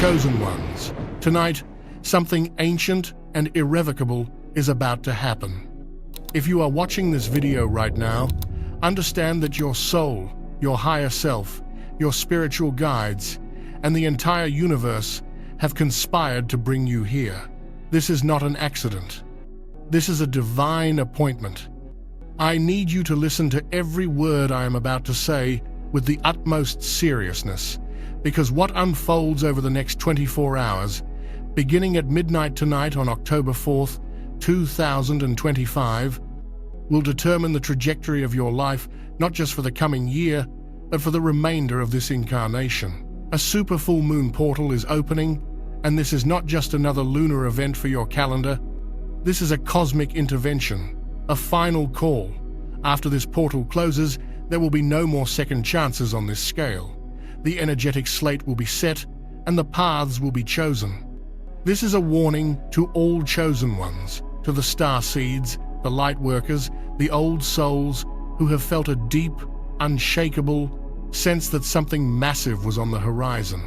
chosen ones. Tonight, something ancient and irrevocable is about to happen. If you are watching this video right now, understand that your soul, your higher self, your spiritual guides, and the entire universe have conspired to bring you here. This is not an accident. This is a divine appointment. I need you to listen to every word I am about to say with the utmost seriousness, because what unfolds over the next 24 hours, beginning at midnight tonight on October 4th, 2025, will determine the trajectory of your life, not just for the coming year, but for the remainder of this incarnation. A super full moon portal is opening, and this is not just another lunar event for your calendar. This is a cosmic intervention, a final call. After this portal closes, there will be no more second chances on this scale. The energetic slate will be set, and the paths will be chosen. This is a warning to all chosen ones, to the star seeds, the light workers, the old souls who have felt a deep, unshakable sense that something massive was on the horizon.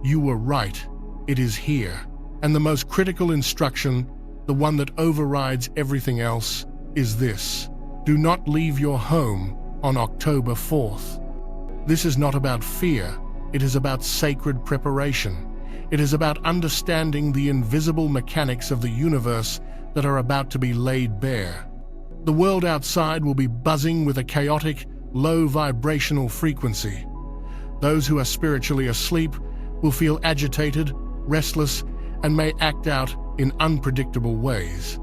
You were right. It is here. And the most critical instruction, the one that overrides everything else, is this: do not leave your home on October 4th. This is not about fear. It is about sacred preparation. It is about understanding the invisible mechanics of the universe that are about to be laid bare. The world outside will be buzzing with a chaotic, low vibrational frequency. Those who are spiritually asleep will feel agitated, restless, and may act out in unpredictable ways.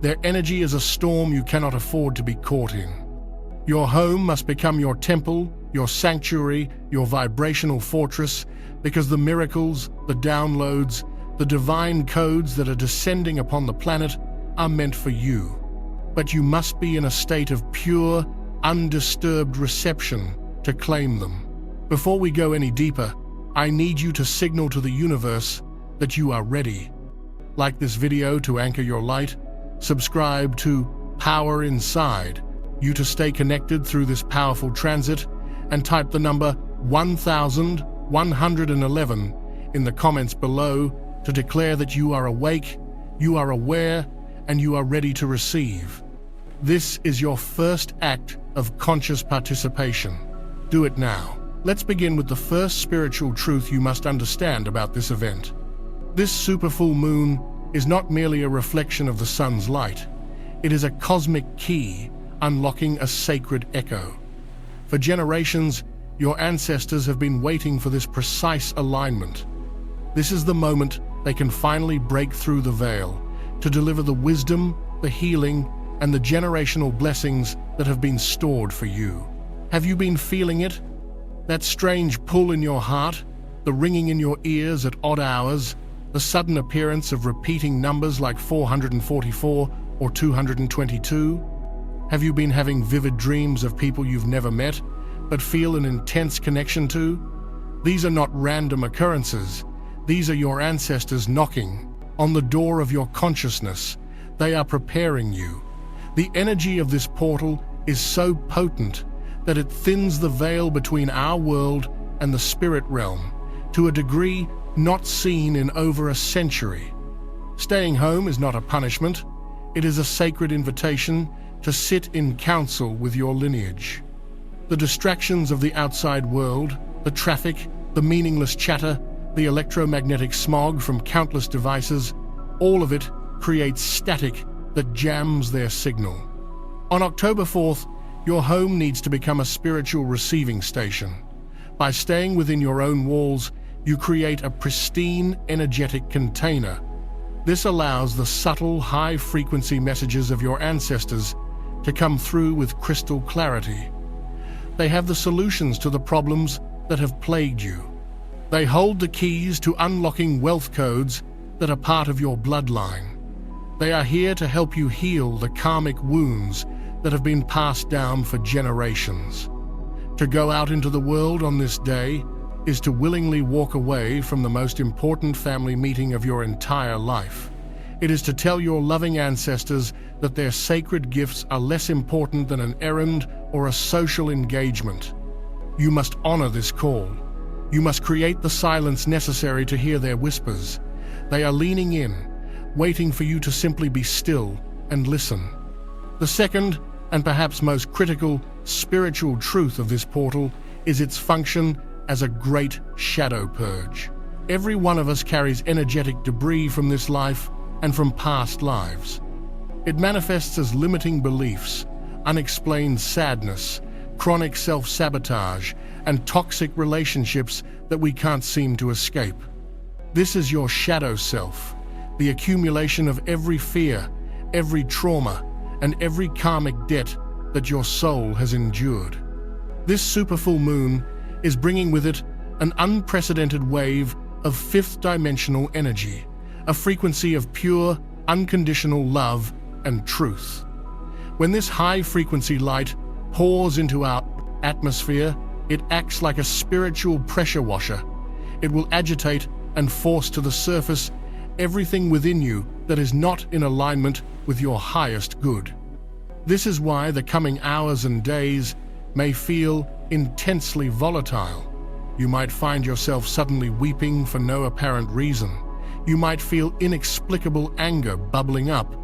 Their energy is a storm you cannot afford to be caught in. Your home must become your temple, your sanctuary, your vibrational fortress, because the miracles, the downloads, the divine codes that are descending upon the planet are meant for you. But you must be in a state of pure, undisturbed reception to claim them. Before we go any deeper, I need you to signal to the universe that you are ready. Like this video to anchor your light, subscribe to Power Inside, you to stay connected through this powerful transit, and type the number 1111 in the comments below to declare that you are awake, you are aware, and you are ready to receive. This is your first act of conscious participation. Do it now. Let's begin with the first spiritual truth you must understand about this event. This super full moon is not merely a reflection of the sun's light. It is a cosmic key unlocking a sacred echo. For generations, your ancestors have been waiting for this precise alignment. This is the moment they can finally break through the veil to deliver the wisdom, the healing, and the generational blessings that have been stored for you. Have you been feeling it? That strange pull in your heart, the ringing in your ears at odd hours, the sudden appearance of repeating numbers like 444 or 222? Have you been having vivid dreams of people you've never met, but feel an intense connection to? These are not random occurrences. These are your ancestors knocking on the door of your consciousness. They are preparing you. The energy of this portal is so potent that it thins the veil between our world and the spirit realm to a degree not seen in over a century. Staying home is not a punishment. It is a sacred invitation to sit in council with your lineage. The distractions of the outside world, the traffic, the meaningless chatter, the electromagnetic smog from countless devices, all of it creates static that jams their signal. On October 4th, your home needs to become a spiritual receiving station. By staying within your own walls, you create a pristine, energetic container. This allows the subtle, high-frequency messages of your ancestors to come through with crystal clarity. They have the solutions to the problems that have plagued you. They hold the keys to unlocking wealth codes that are part of your bloodline. They are here to help you heal the karmic wounds that have been passed down for generations. To go out into the world on this day is to willingly walk away from the most important family meeting of your entire life. It is to tell your loving ancestors that their sacred gifts are less important than an errand or a social engagement. You must honor this call. You must create the silence necessary to hear their whispers. They are leaning in, waiting for you to simply be still and listen. The second, and perhaps most critical, spiritual truth of this portal is its function as a great shadow purge. Every one of us carries energetic debris from this life and from past lives. It manifests as limiting beliefs, unexplained sadness, chronic self-sabotage, and toxic relationships that we can't seem to escape. This is your shadow self, the accumulation of every fear, every trauma, and every karmic debt that your soul has endured. This superfull moon is bringing with it an unprecedented wave of fifth-dimensional energy, a frequency of pure, unconditional love and truth. When this high-frequency light pours into our atmosphere, it acts like a spiritual pressure washer. It will agitate and force to the surface everything within you that is not in alignment with your highest good. This is why the coming hours and days may feel intensely volatile. You might find yourself suddenly weeping for no apparent reason. You might feel inexplicable anger bubbling up.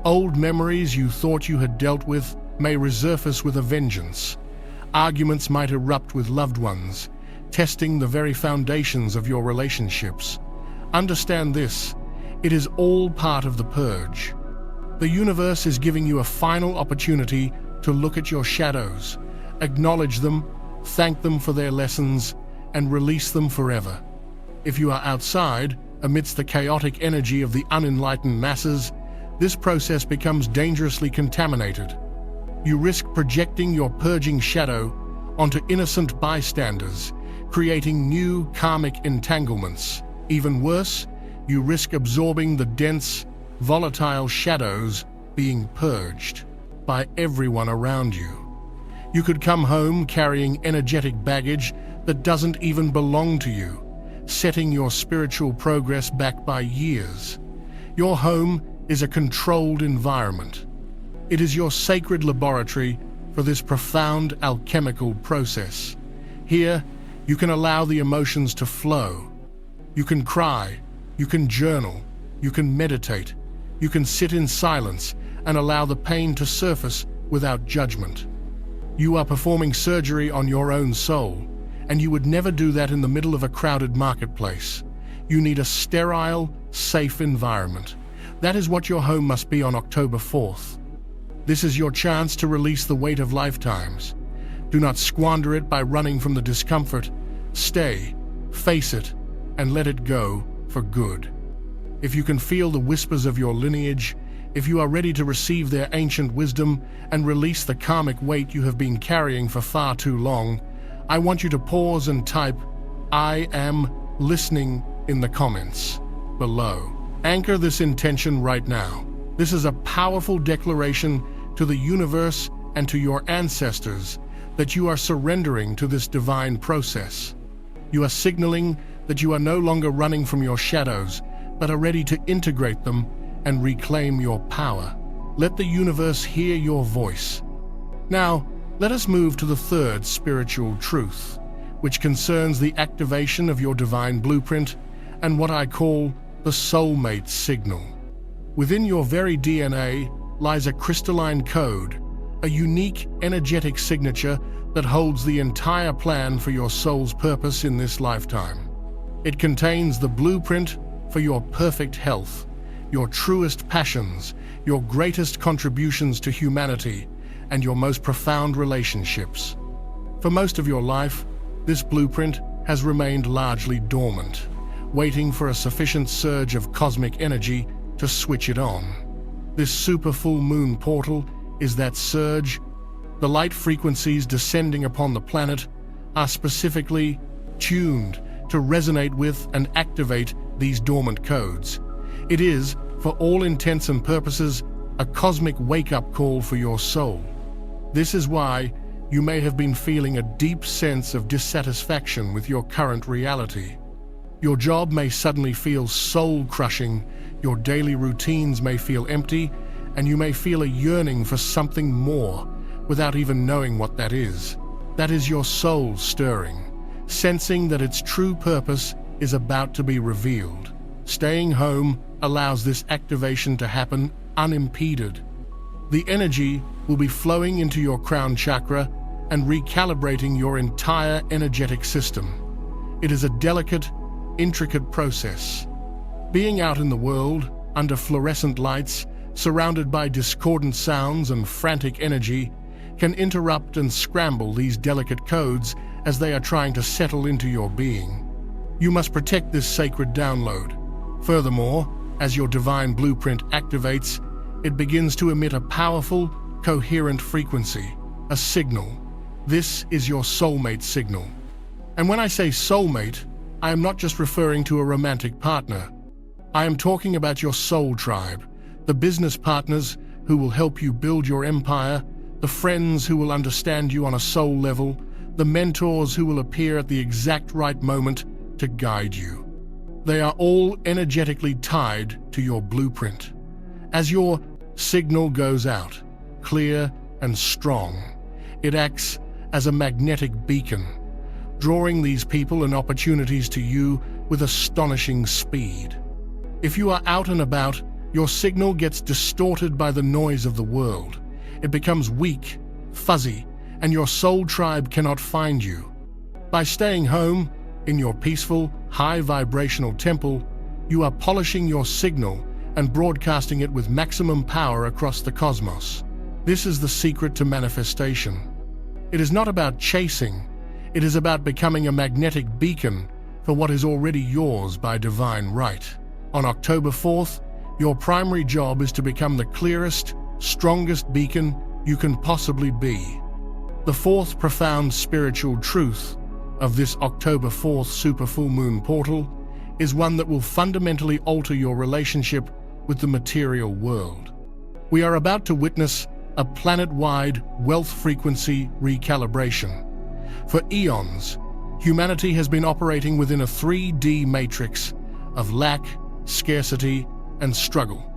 Old memories you thought you had dealt with may resurface with a vengeance. Arguments might erupt with loved ones, testing the very foundations of your relationships. Understand this: it is all part of the purge. The universe is giving you a final opportunity to look at your shadows, acknowledge them, thank them for their lessons, and release them forever. If you are outside, amidst the chaotic energy of the unenlightened masses, this process becomes dangerously contaminated. You risk projecting your purging shadow onto innocent bystanders, creating new karmic entanglements. Even worse, you risk absorbing the dense, volatile shadows being purged by everyone around you. You could come home carrying energetic baggage that doesn't even belong to you, setting your spiritual progress back by years. Your home is a controlled environment. It is your sacred laboratory for this profound alchemical process. Here, you can allow the emotions to flow. You can cry, you can journal, you can meditate, you can sit in silence and allow the pain to surface without judgment. You are performing surgery on your own soul, and you would never do that in the middle of a crowded marketplace. You need a sterile, safe environment. That is what your home must be on October 4th. This is your chance to release the weight of lifetimes. Do not squander it by running from the discomfort. Stay, face it, and let it go for good. If you can feel the whispers of your lineage, if you are ready to receive their ancient wisdom and release the karmic weight you have been carrying for far too long, I want you to pause and type, "I am listening" in the comments below. Anchor this intention right now. This is a powerful declaration to the universe and to your ancestors that you are surrendering to this divine process. You are signaling that you are no longer running from your shadows, but are ready to integrate them and reclaim your power. Let the universe hear your voice. Now, let us move to the third spiritual truth, which concerns the activation of your divine blueprint and what I call the soulmate signal. Within your very DNA lies a crystalline code, a unique energetic signature that holds the entire plan for your soul's purpose in this lifetime. It contains the blueprint for your perfect health, your truest passions, your greatest contributions to humanity, and your most profound relationships. For most of your life, this blueprint has remained largely dormant, waiting for a sufficient surge of cosmic energy to switch it on. This super full moon portal is that surge. The light frequencies descending upon the planet are specifically tuned to resonate with and activate these dormant codes. It is, for all intents and purposes, a cosmic wake-up call for your soul. This is why you may have been feeling a deep sense of dissatisfaction with your current reality. Your job may suddenly feel soul-crushing, your daily routines may feel empty, and you may feel a yearning for something more without even knowing what that is. That is your soul stirring, sensing that its true purpose is about to be revealed. Staying home allows this activation to happen unimpeded. The energy will be flowing into your crown chakra and recalibrating your entire energetic system. It is a delicate, intricate process. Being out in the world, under fluorescent lights, surrounded by discordant sounds and frantic energy, can interrupt and scramble these delicate codes as they are trying to settle into your being. You must protect this sacred download. Furthermore, as your divine blueprint activates, it begins to emit a powerful, coherent frequency, a signal. This is your soulmate signal. And when I say soulmate, I am not just referring to a romantic partner. I am talking about your soul tribe, the business partners who will help you build your empire, the friends who will understand you on a soul level, the mentors who will appear at the exact right moment to guide you. They are all energetically tied to your blueprint. As your signal goes out, clear and strong, it acts as a magnetic beacon, drawing these people and opportunities to you with astonishing speed. If you are out and about, your signal gets distorted by the noise of the world. It becomes weak, fuzzy, and your soul tribe cannot find you. By staying home, in your peaceful, high-vibrational temple, you are polishing your signal and broadcasting it with maximum power across the cosmos. This is the secret to manifestation. It is not about chasing, it is about becoming a magnetic beacon for what is already yours by divine right. On October 4th, your primary job is to become the clearest, strongest beacon you can possibly be. The fourth profound spiritual truth of this October 4th super full moon portal is one that will fundamentally alter your relationship with the material world. We are about to witness a planet-wide wealth frequency recalibration. For eons, humanity has been operating within a 3D matrix of lack, scarcity, and struggle.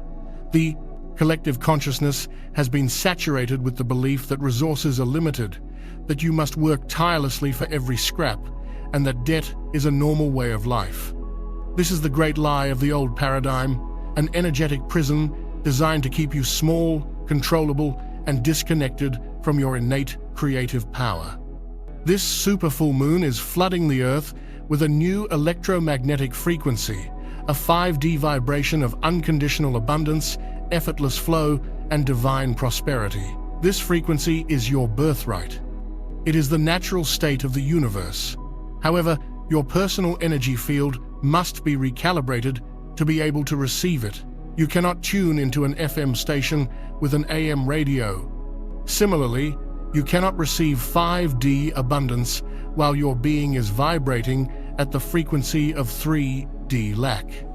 The collective consciousness has been saturated with the belief that resources are limited, that you must work tirelessly for every scrap, and that debt is a normal way of life. This is the great lie of the old paradigm, an energetic prison designed to keep you small, controllable, and disconnected from your innate creative power. This super full moon is flooding the Earth with a new electromagnetic frequency, a 5D vibration of unconditional abundance, effortless flow, and divine prosperity. This frequency is your birthright. It is the natural state of the universe. However, your personal energy field must be recalibrated to be able to receive it. You cannot tune into an FM station with an AM radio. Similarly, you cannot receive 5D abundance while your being is vibrating at the frequency of 3D lack.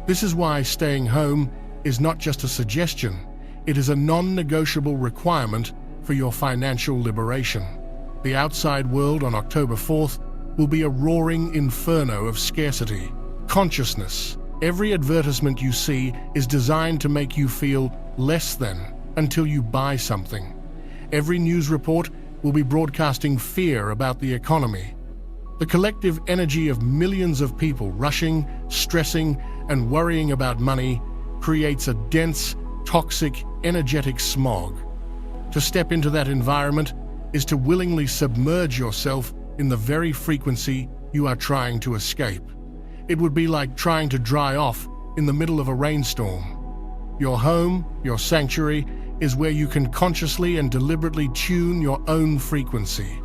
This is why staying home is not just a suggestion, it is a non-negotiable requirement for your financial liberation. The outside world on October 4th will be a roaring inferno of scarcity, consciousness. Every advertisement you see is designed to make you feel less than until you buy something. Every news report will be broadcasting fear about the economy. The collective energy of millions of people rushing, stressing, and worrying about money creates a dense, toxic, energetic smog. To step into that environment is to willingly submerge yourself in the very frequency you are trying to escape. It would be like trying to dry off in the middle of a rainstorm. Your home, your sanctuary, is where you can consciously and deliberately tune your own frequency.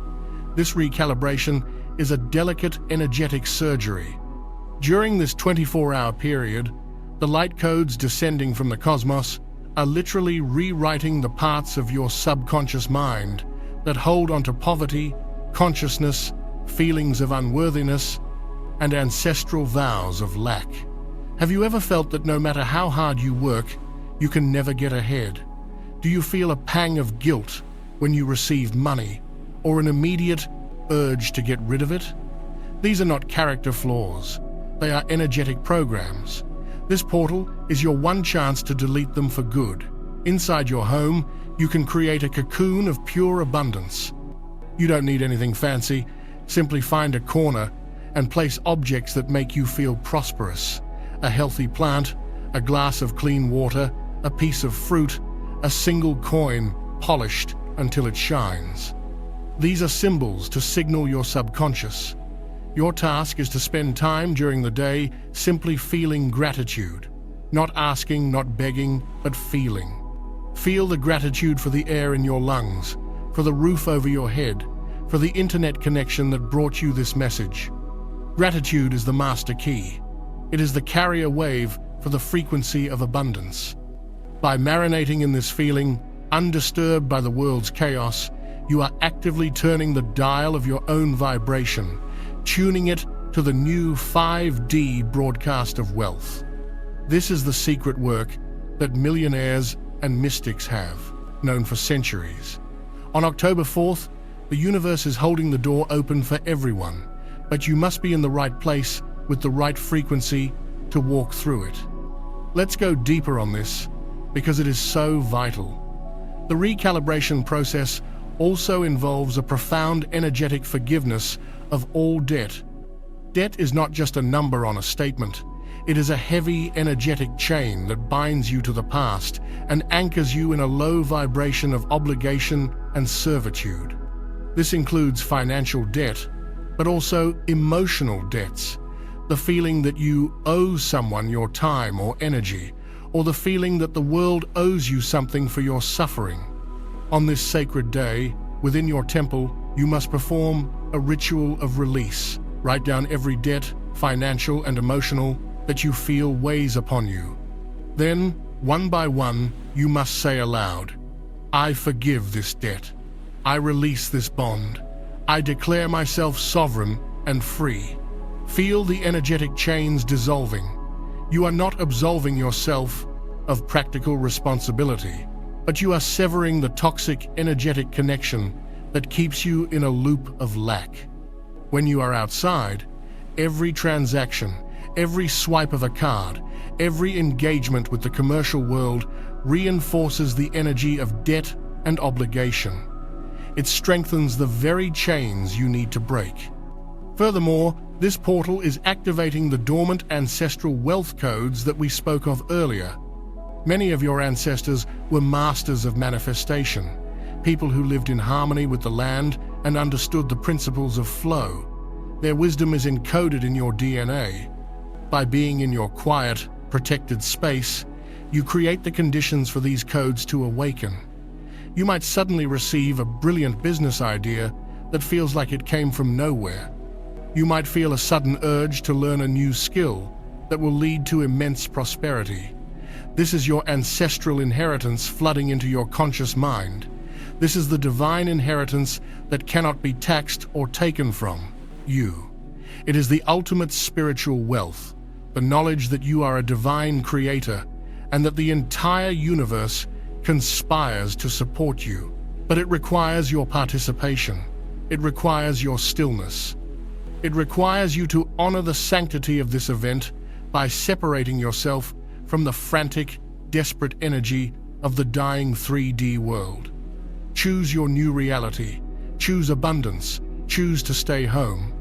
This recalibration is a delicate energetic surgery. During this 24-hour period, the light codes descending from the cosmos are literally rewriting the parts of your subconscious mind that hold onto poverty, consciousness, feelings of unworthiness, and ancestral vows of lack. Have you ever felt that no matter how hard you work, you can never get ahead? Do you feel a pang of guilt when you receive money, or an immediate urge to get rid of it? These are not character flaws. They are energetic programs. This portal is your one chance to delete them for good. Inside your home, you can create a cocoon of pure abundance. You don't need anything fancy, Simply find a corner and place objects that make you feel prosperous. A healthy plant, a glass of clean water, a piece of fruit, a single coin polished until it shines. These are symbols to signal your subconscious. Your task is to spend time during the day simply feeling gratitude. Not asking, not begging, but feeling. Feel the gratitude for the air in your lungs, for the roof over your head, for the internet connection that brought you this message. Gratitude is the master key. It is the carrier wave for the frequency of abundance. By marinating in this feeling, undisturbed by the world's chaos, you are actively turning the dial of your own vibration, tuning it to the new 5D broadcast of wealth. This is the secret work that millionaires and mystics have known for centuries. On October 4th, the universe is holding the door open for everyone, but you must be in the right place with the right frequency to walk through it. Let's go deeper on this because it is so vital. The recalibration process also involves a profound energetic forgiveness of all debt. Debt is not just a number on a statement. It is a heavy, energetic chain that binds you to the past and anchors you in a low vibration of obligation and servitude. This includes financial debt, but also emotional debts. The feeling that you owe someone your time or energy, or the feeling that the world owes you something for your suffering. On this sacred day, within your temple, you must perform a ritual of release. Write down every debt, financial and emotional, that you feel weighs upon you. Then, one by one, you must say aloud, "I forgive this debt. I release this bond. I declare myself sovereign and free." Feel the energetic chains dissolving. You are not absolving yourself of practical responsibility, but you are severing the toxic energetic connection that keeps you in a loop of lack. When you are outside, every transaction, every swipe of a card, every engagement with the commercial world reinforces the energy of debt and obligation. It strengthens the very chains you need to break. Furthermore, this portal is activating the dormant ancestral wealth codes that we spoke of earlier. Many of your ancestors were masters of manifestation, people who lived in harmony with the land and understood the principles of flow. Their wisdom is encoded in your DNA. By being in your quiet, protected space, you create the conditions for these codes to awaken. You might suddenly receive a brilliant business idea that feels like it came from nowhere. You might feel a sudden urge to learn a new skill that will lead to immense prosperity. This is your ancestral inheritance flooding into your conscious mind. This is the divine inheritance that cannot be taxed or taken from you. It is the ultimate spiritual wealth, the knowledge that you are a divine creator and that the entire universe conspires to support you. But it requires your participation. It requires your stillness. It requires you to honor the sanctity of this event by separating yourself from the frantic, desperate energy of the dying 3D world. Choose your new reality. Choose abundance. Choose to stay home.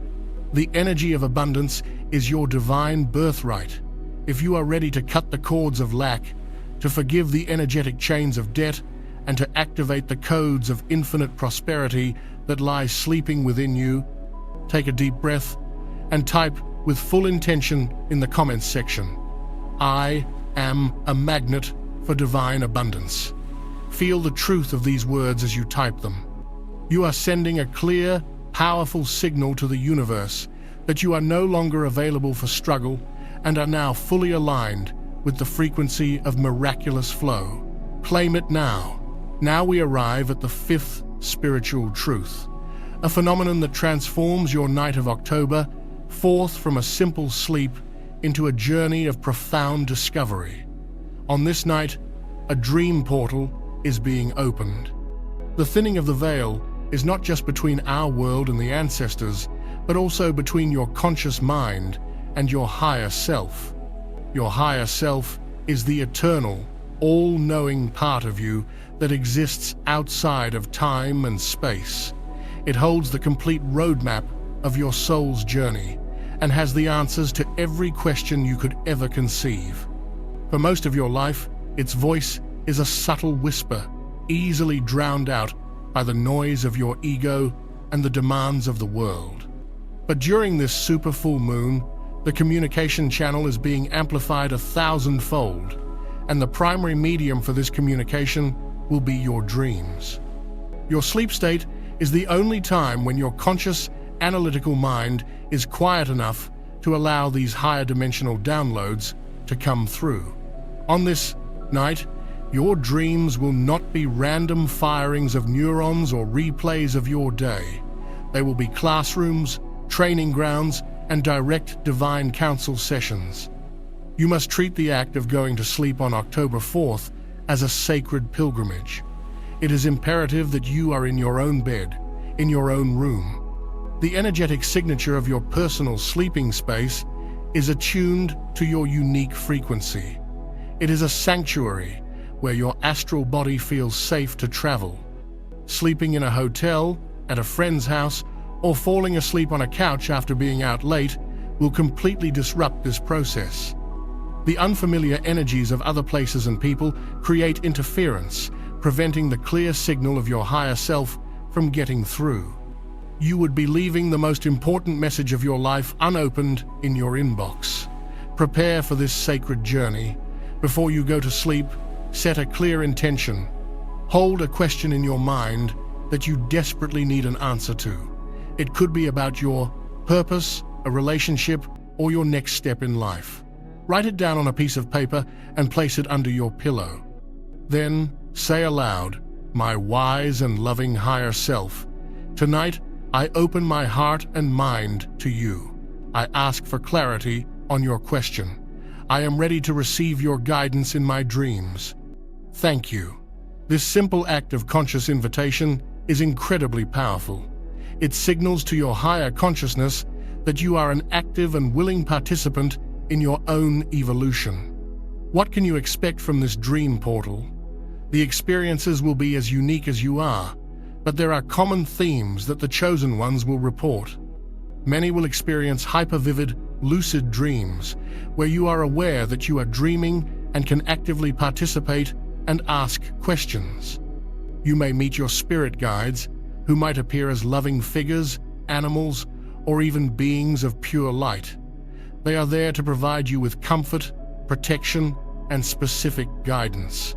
The energy of abundance is your divine birthright. If you are ready to cut the cords of lack, to forgive the energetic chains of debt, and to activate the codes of infinite prosperity that lie sleeping within you, take a deep breath and type with full intention in the comments section, "I am a magnet for divine abundance." Feel the truth of these words as you type them. You are sending a clear, powerful signal to the universe that you are no longer available for struggle and are now fully aligned with the frequency of miraculous flow. Claim it now. Now we arrive at the fifth spiritual truth, a phenomenon that transforms your night of October forth from a simple sleep into a journey of profound discovery. On this night, a dream portal is being opened. The thinning of the veil is not just between our world and the ancestors, but also between your conscious mind and your higher self. Your higher self is the eternal, all-knowing part of you that exists outside of time and space. It holds the complete roadmap of your soul's journey and has the answers to every question you could ever conceive. For most of your life, its voice is a subtle whisper, easily drowned out by the noise of your ego and the demands of the world. But during this super full moon, the communication channel is being amplified 1,000-fold, and the primary medium for this communication will be your dreams. Your sleep state is the only time when your conscious, analytical mind is quiet enough to allow these higher dimensional downloads to come through. On this night, your dreams will not be random firings of neurons or replays of your day. They will be classrooms, training grounds, and direct divine counsel sessions. You must treat the act of going to sleep on October 4th as a sacred pilgrimage. It is imperative that you are in your own bed, in your own room. The energetic signature of your personal sleeping space is attuned to your unique frequency. It is a sanctuary where your astral body feels safe to travel. Sleeping in a hotel, at a friend's house, or falling asleep on a couch after being out late will completely disrupt this process. The unfamiliar energies of other places and people create interference, preventing the clear signal of your higher self from getting through. You would be leaving the most important message of your life unopened in your inbox. Prepare for this sacred journey. Before you go to sleep, set a clear intention. Hold a question in your mind that you desperately need an answer to. It could be about your purpose, a relationship, or your next step in life. Write it down on a piece of paper and place it under your pillow. Then say aloud, "My wise and loving higher self, tonight I open my heart and mind to you. I ask for clarity on your question. I am ready to receive your guidance in my dreams. Thank you." This simple act of conscious invitation is incredibly powerful. It signals to your higher consciousness that you are an active and willing participant in your own evolution. What can you expect from this dream portal? The experiences will be as unique as you are, but there are common themes that the chosen ones will report. Many will experience hyper-vivid, lucid dreams, where you are aware that you are dreaming and can actively participate and ask questions. You may meet your spirit guides, who might appear as loving figures, animals, or even beings of pure light. They are there to provide you with comfort, protection, and specific guidance.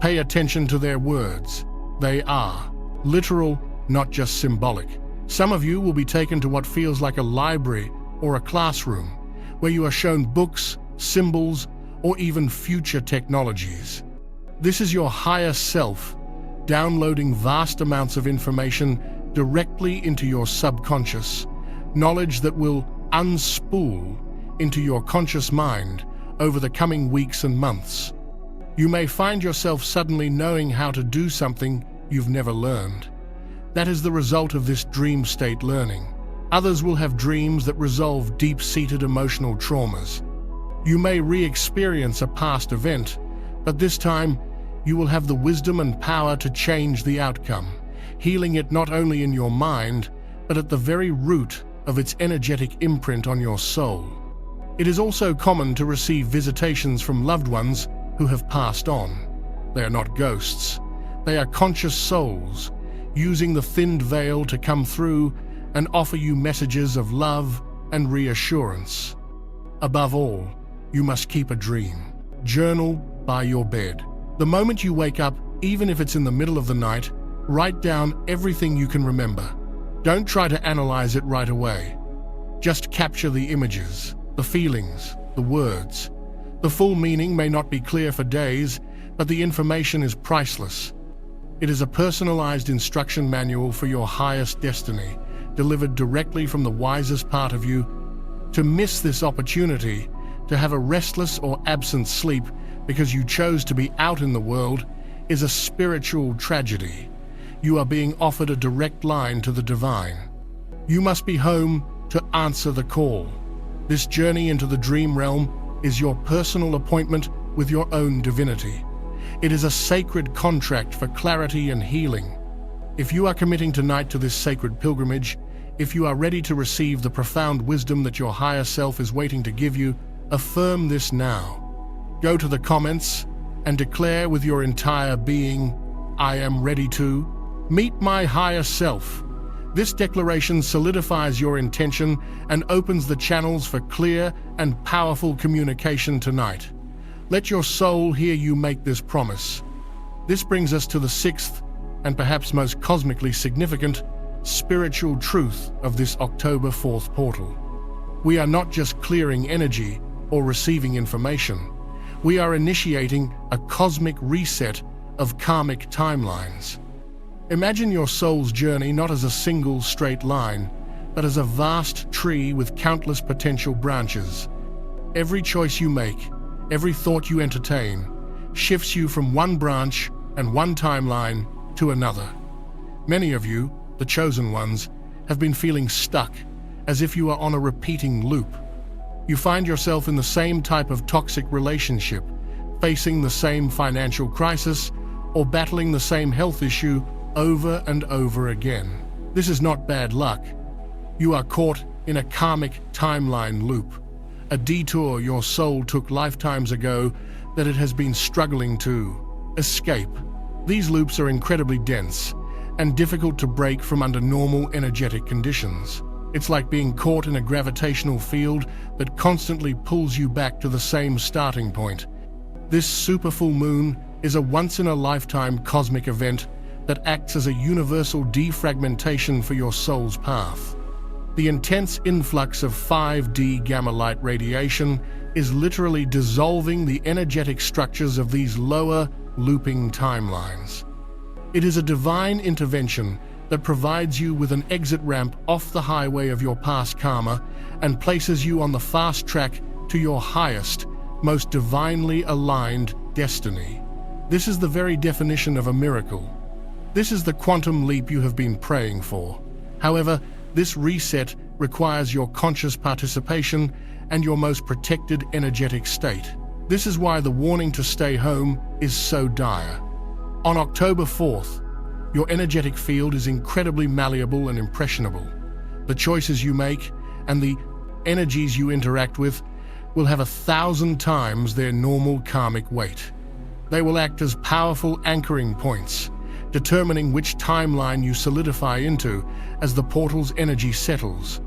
Pay attention to their words. They are literal, not just symbolic. Some of you will be taken to what feels like a library or a classroom, where you are shown books, symbols, or even future technologies. This is your higher self, downloading vast amounts of information directly into your subconscious, knowledge that will unspool into your conscious mind over the coming weeks and months. You may find yourself suddenly knowing how to do something you've never learned. That is the result of this dream state learning. Others will have dreams that resolve deep-seated emotional traumas. You may re-experience a past event, but this time you will have the wisdom and power to change the outcome, healing it not only in your mind, but at the very root of its energetic imprint on your soul. It is also common to receive visitations from loved ones who have passed on. They are not ghosts. They are conscious souls, using the thinned veil to come through and offer you messages of love and reassurance. Above all, you must keep a dream journal by your bed. The moment you wake up, even if it's in the middle of the night, write down everything you can remember. Don't try to analyze it right away. Just capture the images, the feelings, the words. The full meaning may not be clear for days, but the information is priceless. It is a personalized instruction manual for your highest destiny, delivered directly from the wisest part of you. To miss this opportunity, to have a restless or absent sleep because you chose to be out in the world, is a spiritual tragedy. You are being offered a direct line to the divine. You must be home to answer the call. This journey into the dream realm is your personal appointment with your own divinity. It is a sacred contract for clarity and healing. If you are committing tonight to this sacred pilgrimage, If you are ready to receive the profound wisdom that your higher self is waiting to give you, affirm this now. Go to the comments and declare with your entire being, "I am ready to meet my higher self." This declaration solidifies your intention and opens the channels for clear and powerful communication tonight. Let your soul hear you make this promise. This brings us to the sixth, and perhaps most cosmically significant, spiritual truth of this October 4th portal. We are not just clearing energy or receiving information. We are initiating a cosmic reset of karmic timelines. Imagine your soul's journey not as a single straight line, but as a vast tree with countless potential branches. Every choice you make, every thought you entertain, shifts you from one branch and one timeline to another. Many of you, the chosen ones, have been feeling stuck, as if you are on a repeating loop. You find yourself in the same type of toxic relationship, facing the same financial crisis, or battling the same health issue over and over again. This is not bad luck. You are caught in a karmic timeline loop, a detour your soul took lifetimes ago that it has been struggling to escape. These loops are incredibly dense and difficult to break from under normal energetic conditions. It's like being caught in a gravitational field that constantly pulls you back to the same starting point. This super full moon is a once-in-a-lifetime cosmic event that acts as a universal defragmentation for your soul's path. The intense influx of 5D gamma light radiation is literally dissolving the energetic structures of these lower, looping timelines. It is a divine intervention that provides you with an exit ramp off the highway of your past karma and places you on the fast track to your highest, most divinely aligned destiny. This is the very definition of a miracle. This is the quantum leap you have been praying for. However, this reset requires your conscious participation and your most protected energetic state. This is why the warning to stay home is so dire. On October 4th, your energetic field is incredibly malleable and impressionable. The choices you make and the energies you interact with will have 1,000 times their normal karmic weight. They will act as powerful anchoring points, determining which timeline you solidify into as the portal's energy settles.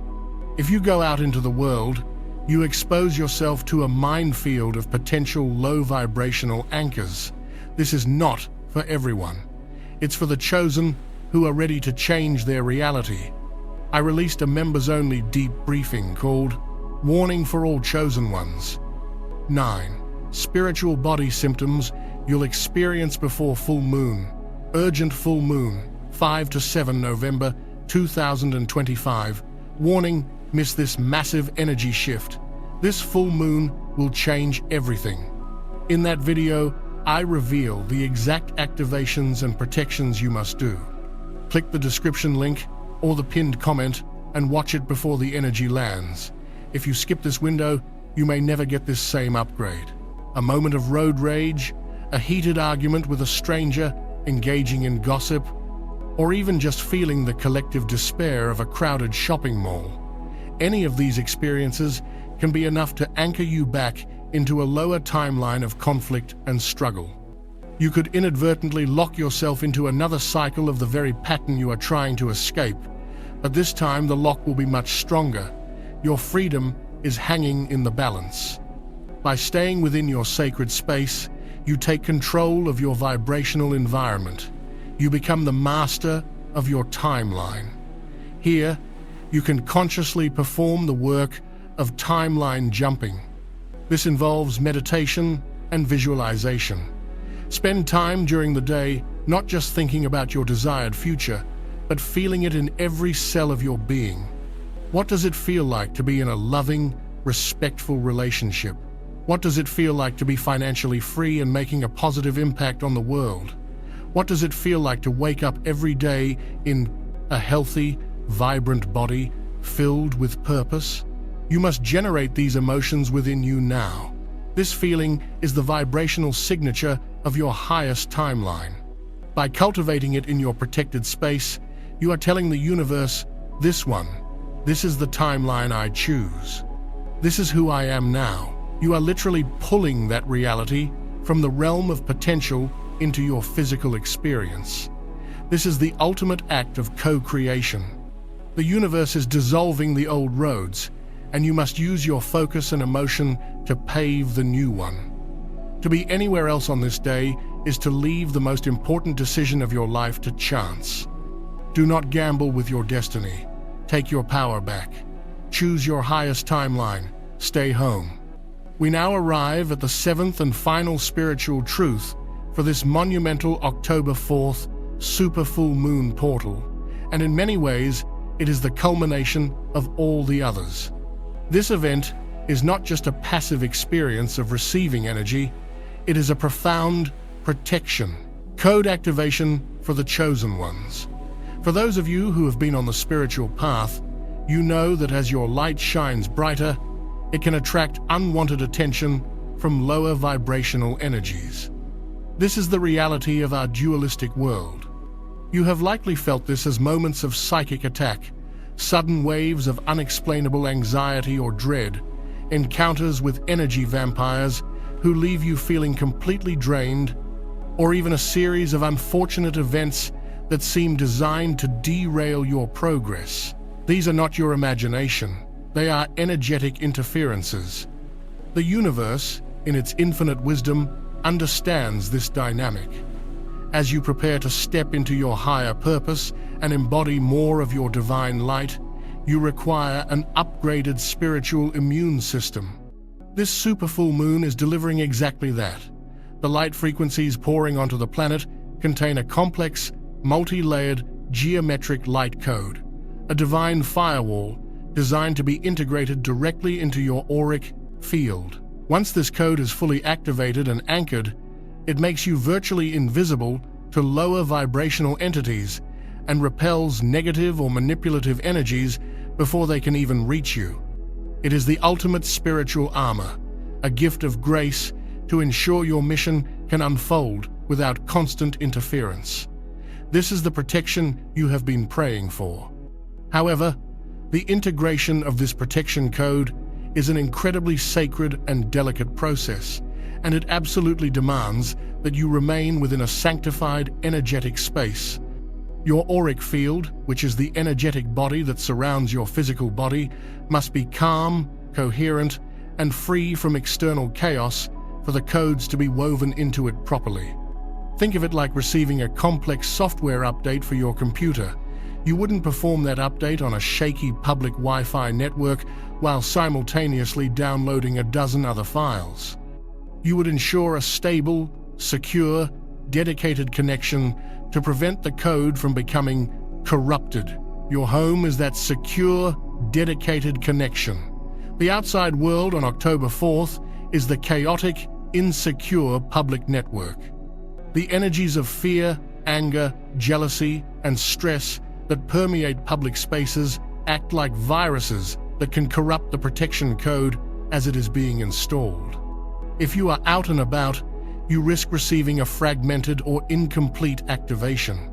If you go out into the world, you expose yourself to a minefield of potential low-vibrational anchors. This is not for everyone. It's for the chosen who are ready to change their reality. I released a members-only deep briefing called Warning for All Chosen Ones. 9. Spiritual body symptoms you'll experience before full moon. Urgent full moon, 5 to 7 November 2025. Warning, miss this massive energy shift. This full moon will change everything. In that video, I reveal the exact activations and protections you must do. Click the description link or the pinned comment and watch it before the energy lands. If you skip this window, you may never get this same upgrade. A moment of road rage, a heated argument with a stranger, engaging in gossip, or even just feeling the collective despair of a crowded shopping mall. Any of these experiences can be enough to anchor you back into a lower timeline of conflict and struggle. You could inadvertently lock yourself into another cycle of the very pattern you are trying to escape, but this time the lock will be much stronger. Your freedom is hanging in the balance. By staying within your sacred space, you take control of your vibrational environment. You become the master of your timeline. Here, you can consciously perform the work of timeline jumping. This involves meditation and visualization. Spend time during the day not just thinking about your desired future, but feeling it in every cell of your being. What does it feel like to be in a loving, respectful relationship? What does it feel like to be financially free and making a positive impact on the world? What does it feel like to wake up every day in a healthy, vibrant body filled with purpose? You must generate these emotions within you now. This feeling is the vibrational signature of your highest timeline. By cultivating it in your protected space, you are telling the universe, This one. This is the timeline I choose. This is who I am now. You are literally pulling that reality from the realm of potential into your physical experience. This is the ultimate act of co-creation. The universe is dissolving the old roads, and you must use your focus and emotion to pave the new one. To be anywhere else on this day is to leave the most important decision of your life to chance. Do not gamble with your destiny. Take your power back. Choose your highest timeline. Stay home. We now arrive at the seventh and final spiritual truth for this monumental October 4th super full moon portal, and in many ways, it is the culmination of all the others. This event is not just a passive experience of receiving energy, it is a profound protection, code activation for the chosen ones. For those of you who have been on the spiritual path, you know that as your light shines brighter, it can attract unwanted attention from lower vibrational energies. This is the reality of our dualistic world. You have likely felt this as moments of psychic attack, sudden waves of unexplainable anxiety or dread, encounters with energy vampires who leave you feeling completely drained, or even a series of unfortunate events that seem designed to derail your progress. These are not your imagination. They are energetic interferences. The universe, in its infinite wisdom, understands this dynamic. As you prepare to step into your higher purpose and embody more of your divine light, you require an upgraded spiritual immune system. This super full moon is delivering exactly that. The light frequencies pouring onto the planet contain a complex, multi-layered, geometric light code, a divine firewall designed to be integrated directly into your auric field. Once this code is fully activated and anchored, it makes you virtually invisible to lower vibrational entities and repels negative or manipulative energies before they can even reach you. It is the ultimate spiritual armor, a gift of grace to ensure your mission can unfold without constant interference. This is the protection you have been praying for. However, the integration of this protection code is an incredibly sacred and delicate process, and it absolutely demands that you remain within a sanctified, energetic space. Your auric field, which is the energetic body that surrounds your physical body, must be calm, coherent, and free from external chaos for the codes to be woven into it properly. Think of it like receiving a complex software update for your computer. You wouldn't perform that update on a shaky public Wi-Fi network while simultaneously downloading a dozen other files. You would ensure a stable, secure, dedicated connection to prevent the code from becoming corrupted. Your home is that secure, dedicated connection. The outside world on October 4th is the chaotic, insecure public network. The energies of fear, anger, jealousy, and stress that permeate public spaces act like viruses that can corrupt the protection code as it is being installed. If you are out and about, you risk receiving a fragmented or incomplete activation.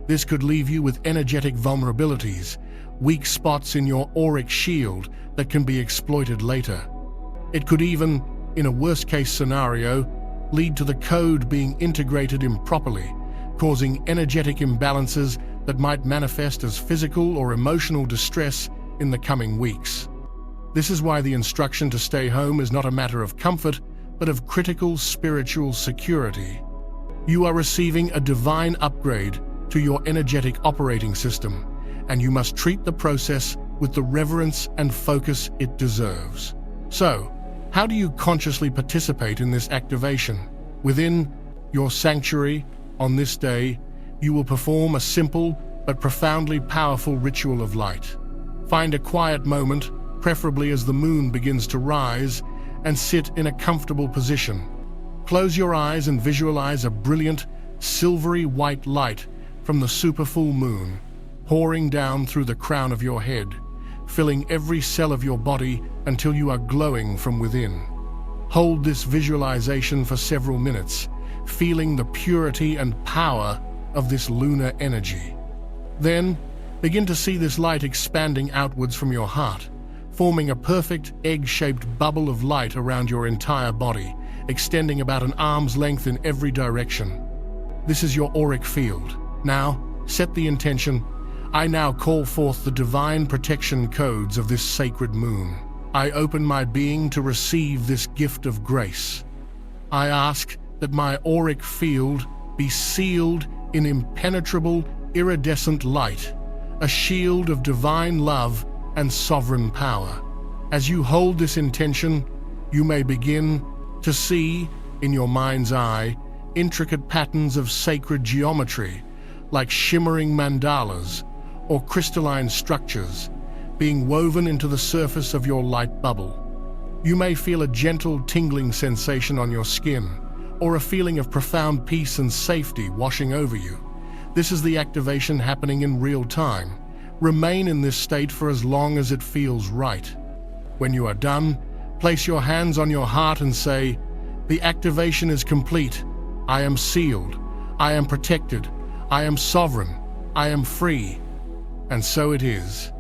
This could leave you with energetic vulnerabilities, weak spots in your auric shield that can be exploited later. It could even, in a worst-case scenario, lead to the code being integrated improperly, causing energetic imbalances that might manifest as physical or emotional distress in the coming weeks. This is why the instruction to stay home is not a matter of comfort, but of critical spiritual security. You are receiving a divine upgrade to your energetic operating system, and you must treat the process with the reverence and focus it deserves. So, how do you consciously participate in this activation? Within your sanctuary, on this day, you will perform a simple but profoundly powerful ritual of light. Find a quiet moment, preferably as the moon begins to rise, and sit in a comfortable position. Close your eyes and visualize a brilliant, silvery white light from the super full moon, pouring down through the crown of your head, filling every cell of your body until you are glowing from within. Hold this visualization for several minutes, feeling the purity and power of this lunar energy. Then, Begin to see this light expanding outwards from your heart, forming a perfect egg-shaped bubble of light around your entire body, extending about an arm's length in every direction. This is your auric field. Now, set the intention. I now call forth the divine protection codes of this sacred moon. I open my being to receive this gift of grace. I ask that my auric field be sealed in impenetrable, iridescent light, a shield of divine love and sovereign power. As you hold this intention, you may begin to see, in your mind's eye, intricate patterns of sacred geometry, like shimmering mandalas or crystalline structures, being woven into the surface of your light bubble. You may feel a gentle tingling sensation on your skin, or a feeling of profound peace and safety washing over you. This is the activation happening in real time. Remain in this state for as long as it feels right. When you are done, place your hands on your heart and say, "The activation is complete. I am sealed. I am protected. I am sovereign. I am free." And so it is.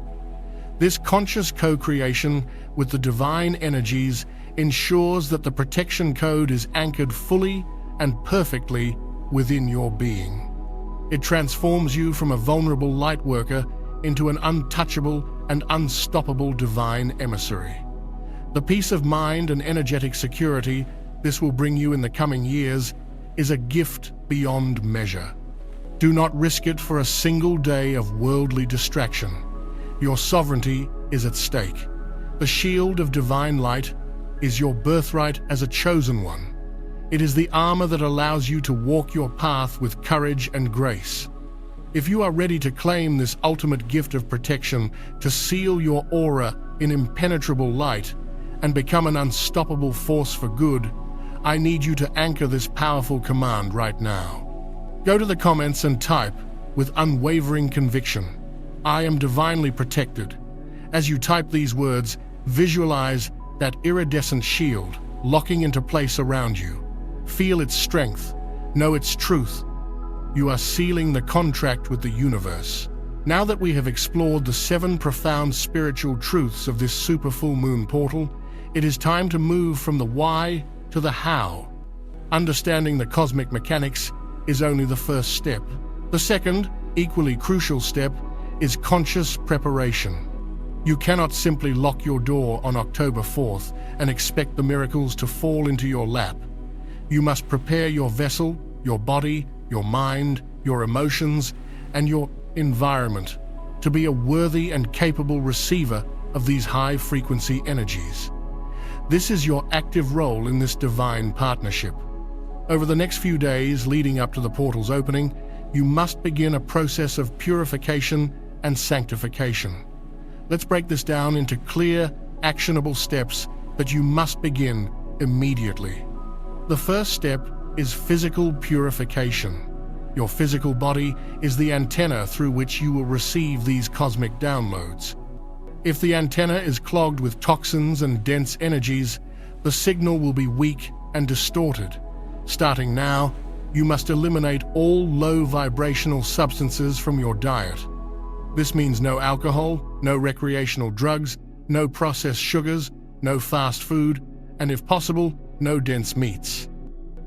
This conscious co-creation with the divine energies ensures that the protection code is anchored fully and perfectly within your being. It transforms you from a vulnerable light worker into an untouchable and unstoppable divine emissary. The peace of mind and energetic security this will bring you in the coming years is a gift beyond measure. Do not risk it for a single day of worldly distraction. Your sovereignty is at stake. The shield of divine light is your birthright as a chosen one. It is the armor that allows you to walk your path with courage and grace. If you are ready to claim this ultimate gift of protection, to seal your aura in impenetrable light, and become an unstoppable force for good, I need you to anchor this powerful command right now. Go to the comments and type, with unwavering conviction, "I am divinely protected." As you type these words, visualize that iridescent shield locking into place around you. Feel its strength, know its truth. You are sealing the contract with the universe. Now that we have explored the 7 profound spiritual truths of this super full moon portal, it is time to move from the why to the how. Understanding the cosmic mechanics is only the first step. The second, equally crucial step, is conscious preparation. You cannot simply lock your door on October 4th and expect the miracles to fall into your lap. You must prepare your vessel, your body, your mind, your emotions, and your environment to be a worthy and capable receiver of these high-frequency energies. This is your active role in this divine partnership. Over the next few days leading up to the portal's opening, you must begin a process of purification and sanctification. Let's break this down into clear, actionable steps that you must begin immediately. The first step is physical purification. Your physical body is the antenna through which you will receive these cosmic downloads. If the antenna is clogged with toxins and dense energies, the signal will be weak and distorted. Starting now, you must eliminate all low vibrational substances from your diet. This means no alcohol, no recreational drugs, no processed sugars, no fast food, and if possible, no dense meats.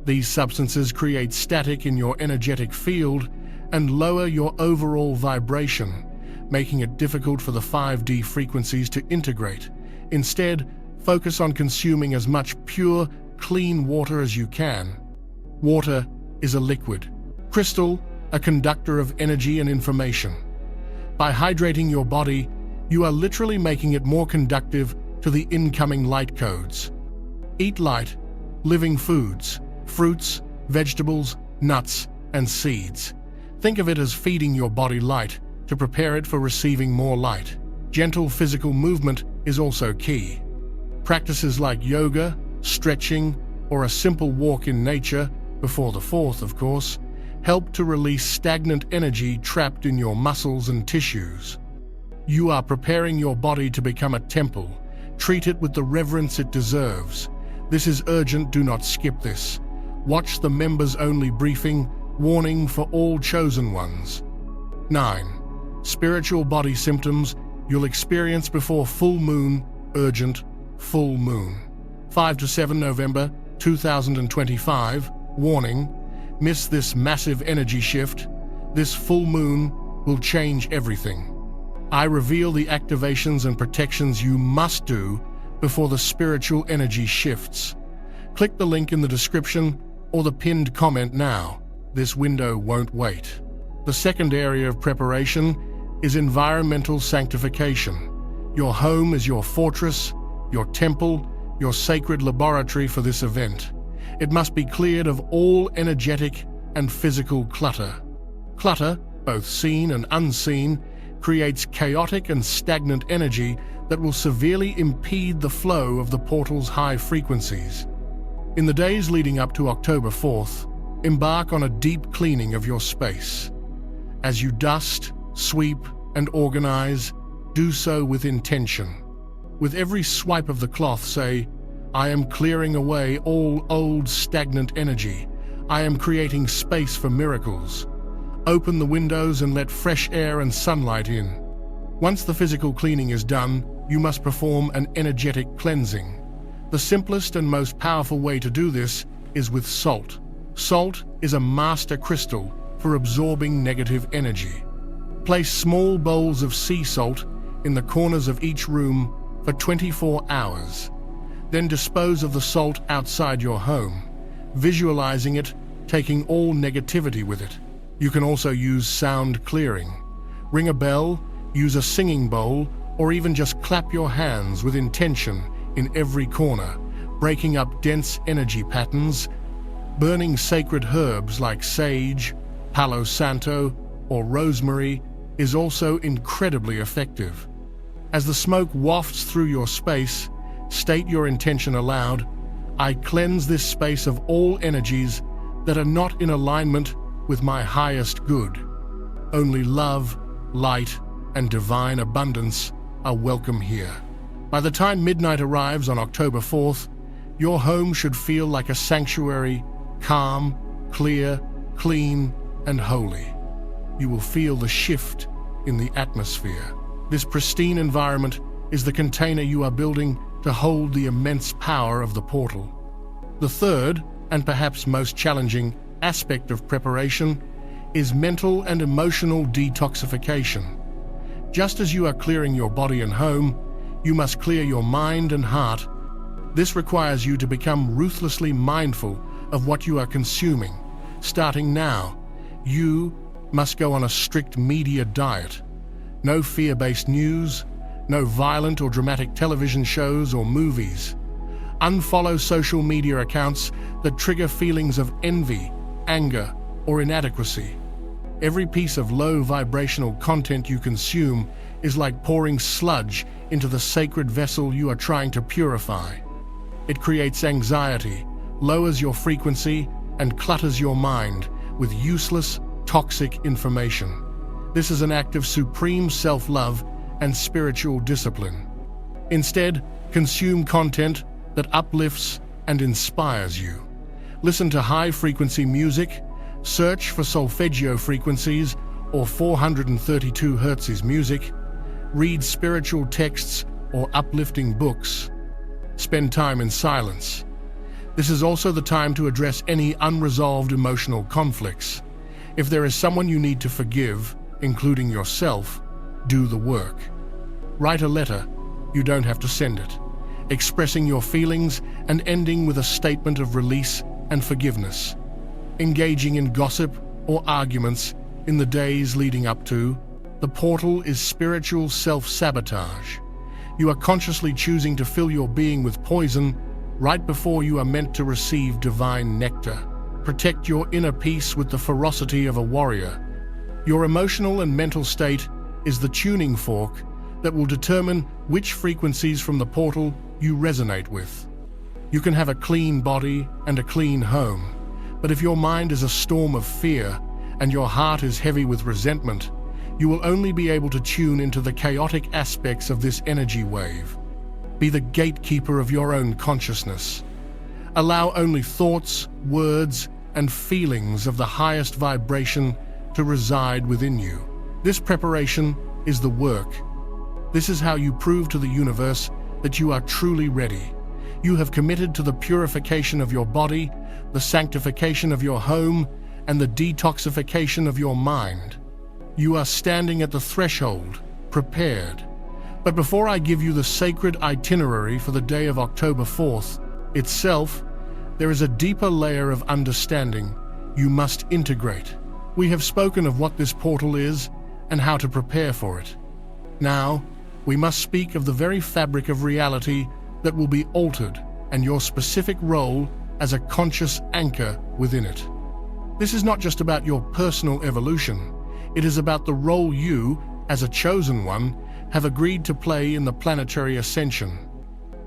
These substances create static in your energetic field and lower your overall vibration, making it difficult for the 5D frequencies to integrate. Instead, focus on consuming as much pure, clean water as you can. Water is a liquid. Crystal, a conductor of energy and information. By hydrating your body, you are literally making it more conductive to the incoming light codes. Eat light, living foods, fruits, vegetables, nuts, and seeds. Think of it as feeding your body light to prepare it for receiving more light. Gentle physical movement is also key. Practices like yoga, stretching, or a simple walk in nature, before the 4th, of course, help to release stagnant energy trapped in your muscles and tissues. You are preparing your body to become a temple. Treat it with the reverence it deserves. This is urgent, do not skip this. Watch the members-only briefing, warning for all chosen ones. 9. Spiritual body symptoms you'll experience before full moon, urgent, full moon. 5 to 7 November 2025, warning, miss this massive energy shift. This full moon will change everything. I reveal the activations and protections you must do before the spiritual energy shifts. Click the link in the description or the pinned comment now. This window won't wait. The second area of preparation is environmental sanctification. Your home is your fortress, your temple, your sacred laboratory for this event. It must be cleared of all energetic and physical clutter. Clutter, both seen and unseen, creates chaotic and stagnant energy that will severely impede the flow of the portal's high frequencies. In the days leading up to October 4th, embark on a deep cleaning of your space. As you dust, sweep, and organize, do so with intention. With every swipe of the cloth, say, I am clearing away all old stagnant energy. I am creating space for miracles. Open the windows and let fresh air and sunlight in. Once the physical cleaning is done, you must perform an energetic cleansing. The simplest and most powerful way to do this is with salt. Salt is a master crystal for absorbing negative energy. Place small bowls of sea salt in the corners of each room for 24 hours. Then dispose of the salt outside your home, visualizing it, taking all negativity with it. You can also use sound clearing. Ring a bell, use a singing bowl, or even just clap your hands with intention in every corner, breaking up dense energy patterns. Burning sacred herbs like sage, palo santo, or rosemary is also incredibly effective. As the smoke wafts through your space, state your intention aloud. I cleanse this space of all energies that are not in alignment with my highest good. Only love, light, and divine abundance are welcome here. By the time midnight arrives on October 4th, your home should feel like a sanctuary, calm, clear, clean, and holy. You will feel the shift in the atmosphere. This pristine environment is the container you are building to hold the immense power of the portal. The third, and perhaps most challenging, aspect of preparation is mental and emotional detoxification. Just as you are clearing your body and home, you must clear your mind and heart. This requires you to become ruthlessly mindful of what you are consuming. Starting now, you must go on a strict media diet. No fear-based news, no violent or dramatic television shows or movies. Unfollow social media accounts that trigger feelings of envy, anger, or inadequacy. Every piece of low vibrational content you consume is like pouring sludge into the sacred vessel you are trying to purify. It creates anxiety, lowers your frequency, and clutters your mind with useless, toxic information. This is an act of supreme self-love and spiritual discipline. Instead, consume content that uplifts and inspires you. Listen to high-frequency music, search for solfeggio frequencies or 432 Hz music, read spiritual texts or uplifting books. Spend time in silence. This is also the time to address any unresolved emotional conflicts. If there is someone you need to forgive, including yourself, do the work. Write a letter, you don't have to send it, expressing your feelings and ending with a statement of release and forgiveness. Engaging in gossip or arguments in the days leading up to the portal is spiritual self-sabotage. You are consciously choosing to fill your being with poison right before you are meant to receive divine nectar. Protect your inner peace with the ferocity of a warrior. Your emotional and mental state is the tuning fork that will determine which frequencies from the portal you resonate with. You can have a clean body and a clean home, but if your mind is a storm of fear and your heart is heavy with resentment, you will only be able to tune into the chaotic aspects of this energy wave. Be the gatekeeper of your own consciousness. Allow only thoughts, words, and feelings of the highest vibration to reside within you. This preparation is the work. This is how you prove to the universe that you are truly ready. You have committed to the purification of your body, the sanctification of your home, and the detoxification of your mind. You are standing at the threshold, prepared. But before I give you the sacred itinerary for the day of October 4th itself, there is a deeper layer of understanding you must integrate. We have spoken of what this portal is and how to prepare for it. Now, we must speak of the very fabric of reality that will be altered and your specific role as a conscious anchor within it. This is not just about your personal evolution. It is about the role you, as a chosen one, have agreed to play in the planetary ascension.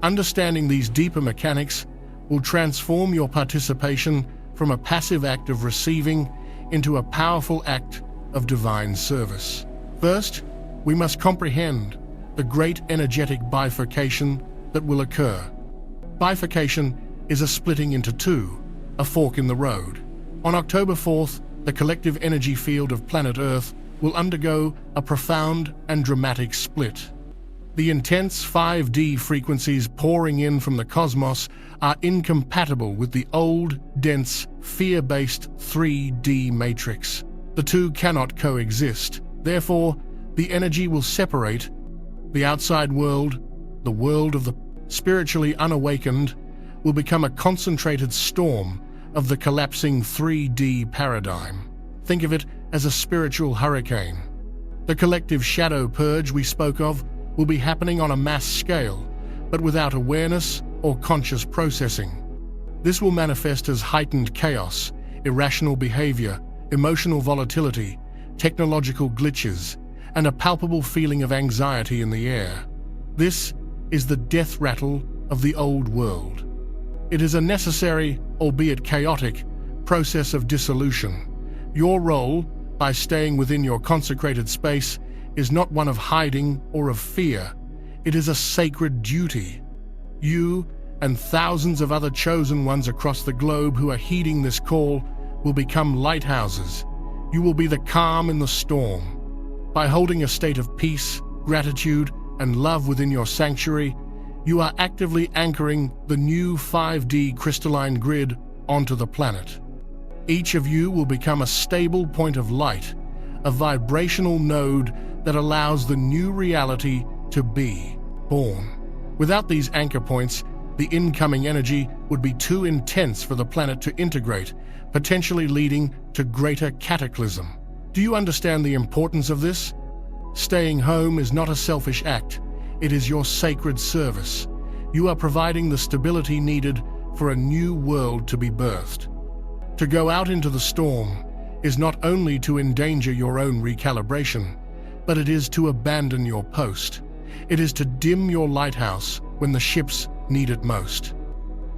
Understanding these deeper mechanics will transform your participation from a passive act of receiving into a powerful act of divine service. First, we must comprehend the great energetic bifurcation that will occur. Bifurcation is a splitting into two, a fork in the road. On October 4th, the collective energy field of planet Earth will undergo a profound and dramatic split. The intense 5D frequencies pouring in from the cosmos are incompatible with the old, dense, fear-based 3D matrix. The two cannot coexist. Therefore, the energy will separate. The outside world, the world of the spiritually unawakened, will become a concentrated storm of the collapsing 3D paradigm. Think of it as a spiritual hurricane. The collective shadow purge we spoke of will be happening on a mass scale, but without awareness or conscious processing. This will manifest as heightened chaos, irrational behavior, emotional volatility, technological glitches, and a palpable feeling of anxiety in the air. This is the death rattle of the old world. It is a necessary, albeit chaotic, process of dissolution. Your role, by staying within your consecrated space, is not one of hiding or of fear. It is a sacred duty. You and thousands of other chosen ones across the globe who are heeding this call will become lighthouses. You will be the calm in the storm. By holding a state of peace, gratitude, and love within your sanctuary, you are actively anchoring the new 5D crystalline grid onto the planet. Each of you will become a stable point of light, a vibrational node that allows the new reality to be born. Without these anchor points, the incoming energy would be too intense for the planet to integrate, potentially leading to greater cataclysm. Do you understand the importance of this? Staying home is not a selfish act. It is your sacred service. You are providing the stability needed for a new world to be birthed. To go out into the storm is not only to endanger your own recalibration, but it is to abandon your post. It is to dim your lighthouse when the ships need it most.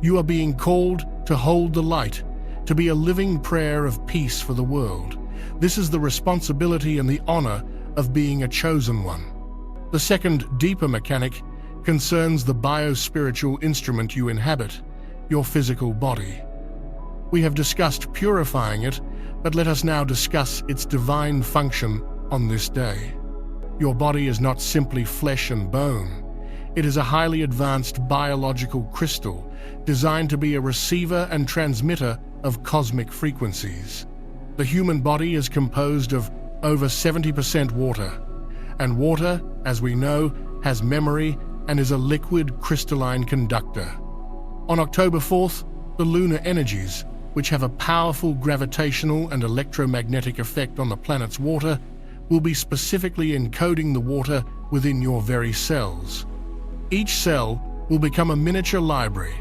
You are being called to hold the light, to be a living prayer of peace for the world. This is the responsibility and the honor of being a chosen one. The second, deeper mechanic concerns the biospiritual instrument you inhabit, your physical body. We have discussed purifying it, but let us now discuss its divine function on this day. Your body is not simply flesh and bone. It is a highly advanced biological crystal designed to be a receiver and transmitter of cosmic frequencies. The human body is composed of over 70% water, and water, as we know, has memory and is a liquid crystalline conductor. On October 4th, the lunar energies, which have a powerful gravitational and electromagnetic effect on the planet's water, will be specifically encoding the water within your very cells. Each cell will become a miniature library,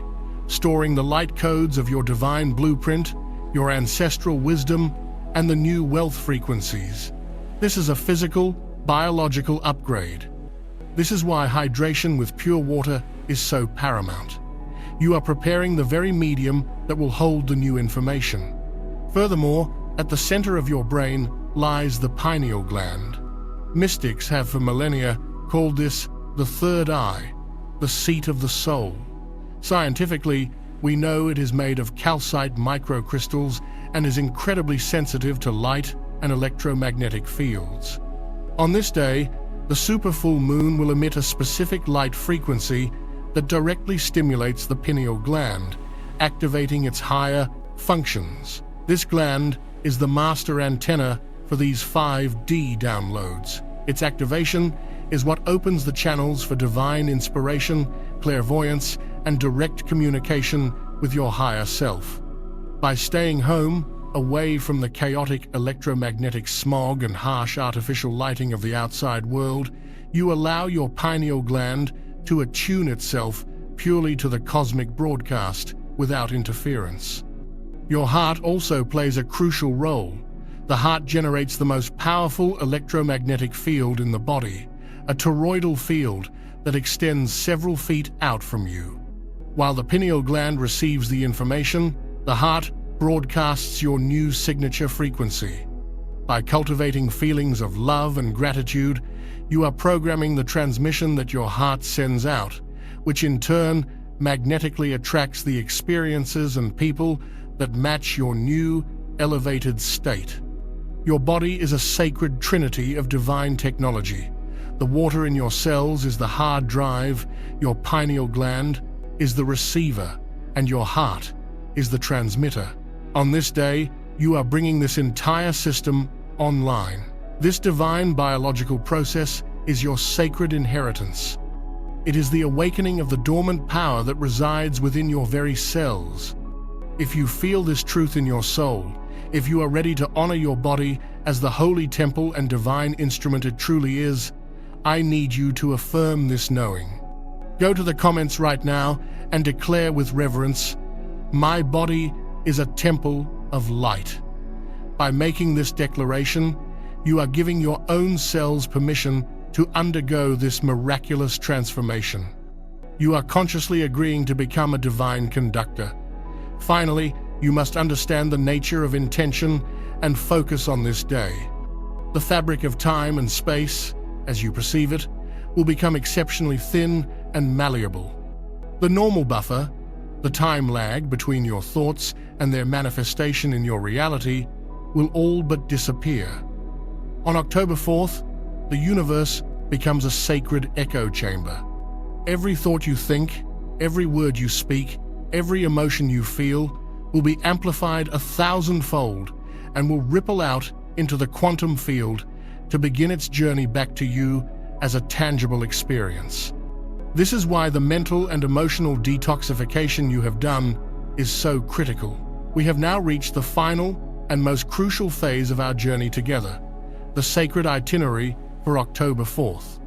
storing the light codes of your divine blueprint, your ancestral wisdom, and the new wealth frequencies. This is a physical, biological upgrade. This is why hydration with pure water is so paramount. You are preparing the very medium that will hold the new information. Furthermore, at the center of your brain lies the pineal gland. Mystics have for millennia called this the third eye, the seat of the soul. Scientifically, we know it is made of calcite microcrystals and is incredibly sensitive to light and electromagnetic fields. On this day, the superfull moon will emit a specific light frequency that directly stimulates the pineal gland, activating its higher functions. This gland is the master antenna for these 5D downloads. Its activation is what opens the channels for divine inspiration, clairvoyance, and direct communication with your higher self. By staying home, away from the chaotic electromagnetic smog and harsh artificial lighting of the outside world, you allow your pineal gland to attune itself purely to the cosmic broadcast without interference. Your heart also plays a crucial role. The heart generates the most powerful electromagnetic field in the body, a toroidal field that extends several feet out from you. While the pineal gland receives the information, the heart broadcasts your new signature frequency. By cultivating feelings of love and gratitude, you are programming the transmission that your heart sends out, which in turn magnetically attracts the experiences and people that match your new, elevated state. Your body is a sacred trinity of divine technology. The water in your cells is the hard drive, your pineal gland is the receiver, and your heart is the transmitter. On this day, you are bringing this entire system online. This divine biological process is your sacred inheritance. It is the awakening of the dormant power that resides within your very cells. If you feel this truth in your soul, if you are ready to honor your body as the holy temple and divine instrument it truly is, I need you to affirm this knowing. Go to the comments right now and declare with reverence, "My body is a temple of light." By making this declaration, you are giving your own cells permission to undergo this miraculous transformation. You are consciously agreeing to become a divine conductor. Finally, you must understand the nature of intention and focus on this day. The fabric of time and space, as you perceive it, will become exceptionally thin and malleable. The normal buffer, the time lag between your thoughts and their manifestation in your reality, will all but disappear. On October 4th, the universe becomes a sacred echo chamber. Every thought you think, every word you speak, every emotion you feel will be amplified 1,000-fold and will ripple out into the quantum field to begin its journey back to you as a tangible experience. This is why the mental and emotional detoxification you have done is so critical. We have now reached the final and most crucial phase of our journey together, the sacred itinerary for October 4th.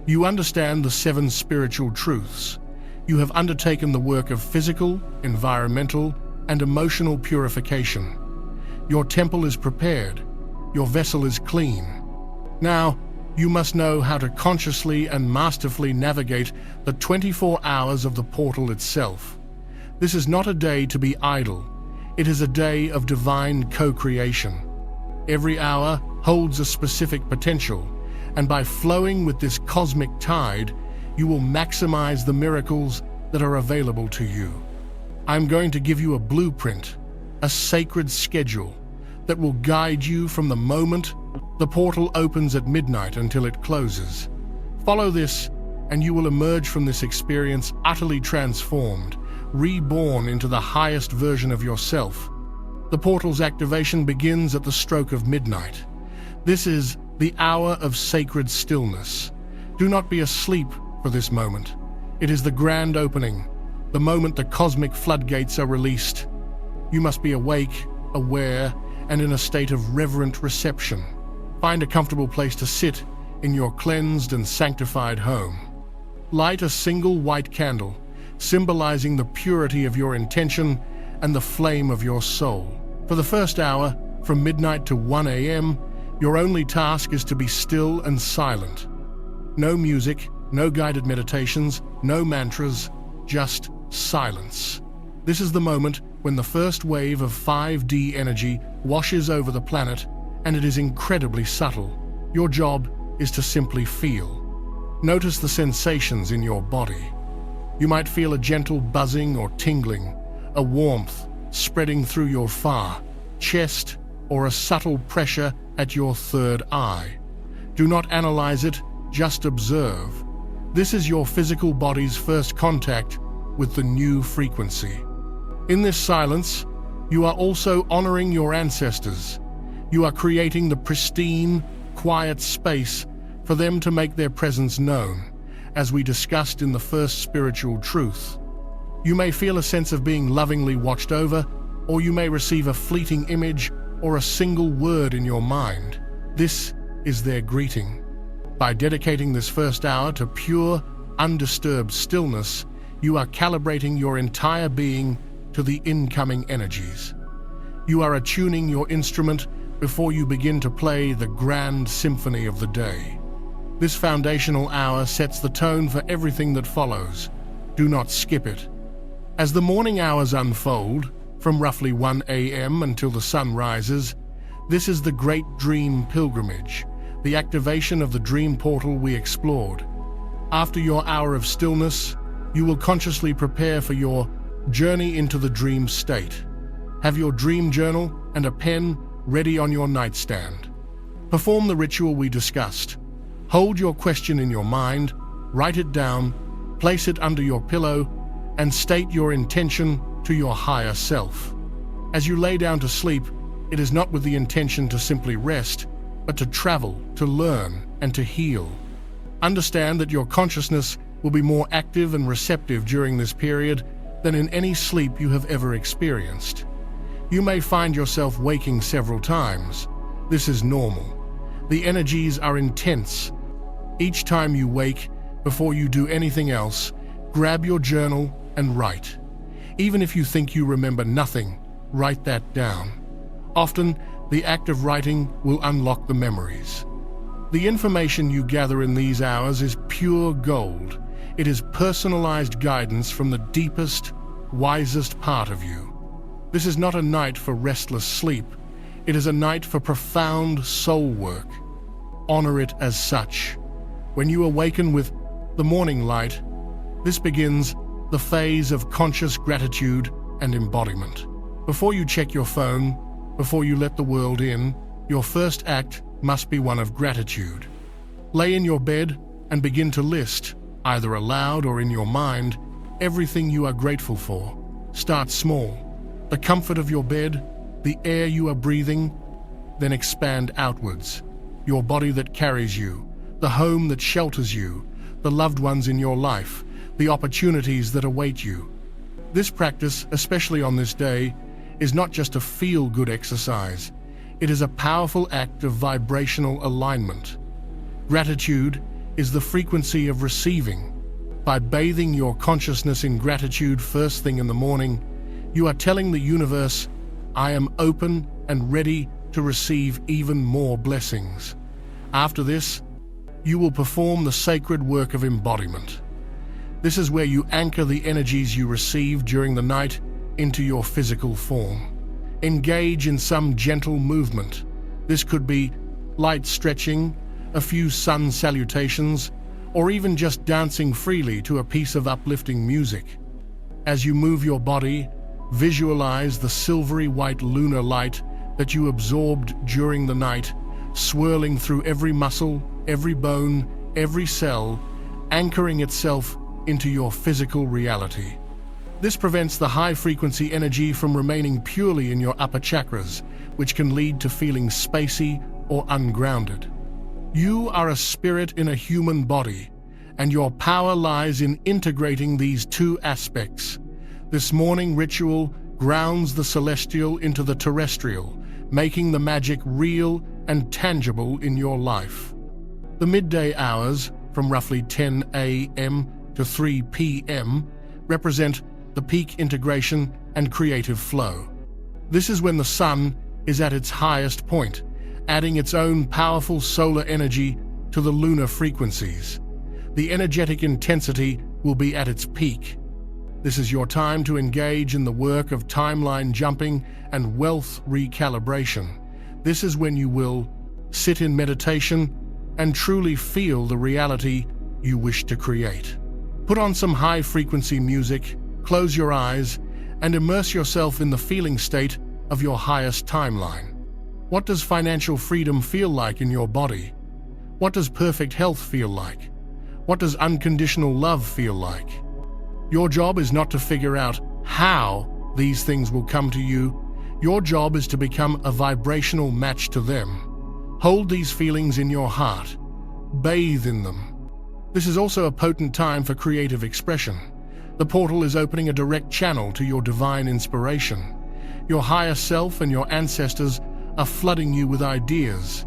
You understand the 7 spiritual truths. You have undertaken the work of physical, environmental, and emotional purification. Your temple is prepared. Your vessel is clean. Now, you must know how to consciously and masterfully navigate the 24 hours of the portal itself. This is not a day to be idle. It is a day of divine co-creation. Every hour holds a specific potential, and by flowing with this cosmic tide, you will maximize the miracles that are available to you. I'm going to give you a blueprint, a sacred schedule that will guide you from the moment the portal opens at midnight until it closes. Follow this, and you will emerge from this experience utterly transformed, reborn into the highest version of yourself. The portal's activation begins at the stroke of midnight. This is the hour of sacred stillness. Do not be asleep for this moment. It is the grand opening, the moment the cosmic floodgates are released. You must be awake, aware, and in a state of reverent reception. Find a comfortable place to sit in your cleansed and sanctified home. Light a single white candle, symbolizing the purity of your intention and the flame of your soul. For the first hour, from midnight to 1 a.m., your only task is to be still and silent. No music, no guided meditations, no mantras, just silence. This is the moment when the first wave of 5D energy washes over the planet, and it is incredibly subtle. Your job is to simply feel. Notice the sensations in your body. You might feel a gentle buzzing or tingling, a warmth spreading through your chest, or a subtle pressure at your third eye. Do not analyze it, just observe. This is your physical body's first contact with the new frequency. In this silence, you are also honoring your ancestors. You are creating the pristine, quiet space for them to make their presence known, as we discussed in the first spiritual truth. You may feel a sense of being lovingly watched over, or you may receive a fleeting image or a single word in your mind. This is their greeting. By dedicating this first hour to pure, undisturbed stillness, you are calibrating your entire being to the incoming energies. You are attuning your instrument before you begin to play the grand symphony of the day. This foundational hour sets the tone for everything that follows. Do not skip it. As the morning hours unfold, from roughly 1 a.m. until the sun rises, this is the great dream pilgrimage, the activation of the dream portal we explored. After your hour of stillness, you will consciously prepare for your journey into the dream state. Have your dream journal and a pen ready on your nightstand. Perform the ritual we discussed. Hold your question in your mind, write it down, place it under your pillow, and state your intention to your higher self. As you lay down to sleep, it is not with the intention to simply rest, but to travel, to learn, and to heal. Understand that your consciousness will be more active and receptive during this period than in any sleep you have ever experienced. You may find yourself waking several times. This is normal. The energies are intense. Each time you wake, before you do anything else, grab your journal and write. Even if you think you remember nothing, write that down. Often, the act of writing will unlock the memories. The information you gather in these hours is pure gold. It is personalized guidance from the deepest, wisest part of you. This is not a night for restless sleep. It is a night for profound soul work. Honor it as such. When you awaken with the morning light, this begins the phase of conscious gratitude and embodiment. Before you check your phone, before you let the world in, your first act must be one of gratitude. Lay in your bed and begin to list, either aloud or in your mind, everything you are grateful for. Start small. The comfort of your bed, the air you are breathing, then expand outwards. Your body that carries you, the home that shelters you, the loved ones in your life, the opportunities that await you. This practice, especially on this day, is not just a feel-good exercise. It is a powerful act of vibrational alignment. Gratitude is the frequency of receiving. By bathing your consciousness in gratitude first thing in the morning, you are telling the universe, I am open and ready to receive even more blessings. After this, you will perform the sacred work of embodiment. This is where you anchor the energies you receive during the night into your physical form. Engage in some gentle movement. This could be light stretching, a few sun salutations, or even just dancing freely to a piece of uplifting music. As you move your body, visualize the silvery white lunar light that you absorbed during the night, swirling through every muscle, every bone, every cell, anchoring itself into your physical reality. This prevents the high-frequency energy from remaining purely in your upper chakras, which can lead to feeling spacey or ungrounded. You are a spirit in a human body, and your power lies in integrating these two aspects. This morning ritual grounds the celestial into the terrestrial, making the magic real and tangible in your life. The midday hours, from roughly 10 a.m. to 3 p.m., represent the peak integration and creative flow. This is when the sun is at its highest point, adding its own powerful solar energy to the lunar frequencies. The energetic intensity will be at its peak. This is your time to engage in the work of timeline jumping and wealth recalibration. This is when you will sit in meditation and truly feel the reality you wish to create. Put on some high-frequency music, close your eyes, and immerse yourself in the feeling state of your highest timeline. What does financial freedom feel like in your body? What does perfect health feel like? What does unconditional love feel like? Your job is not to figure out how these things will come to you. Your job is to become a vibrational match to them. Hold these feelings in your heart. Bathe in them. This is also a potent time for creative expression. The portal is opening a direct channel to your divine inspiration. Your higher self and your ancestors are flooding you with ideas.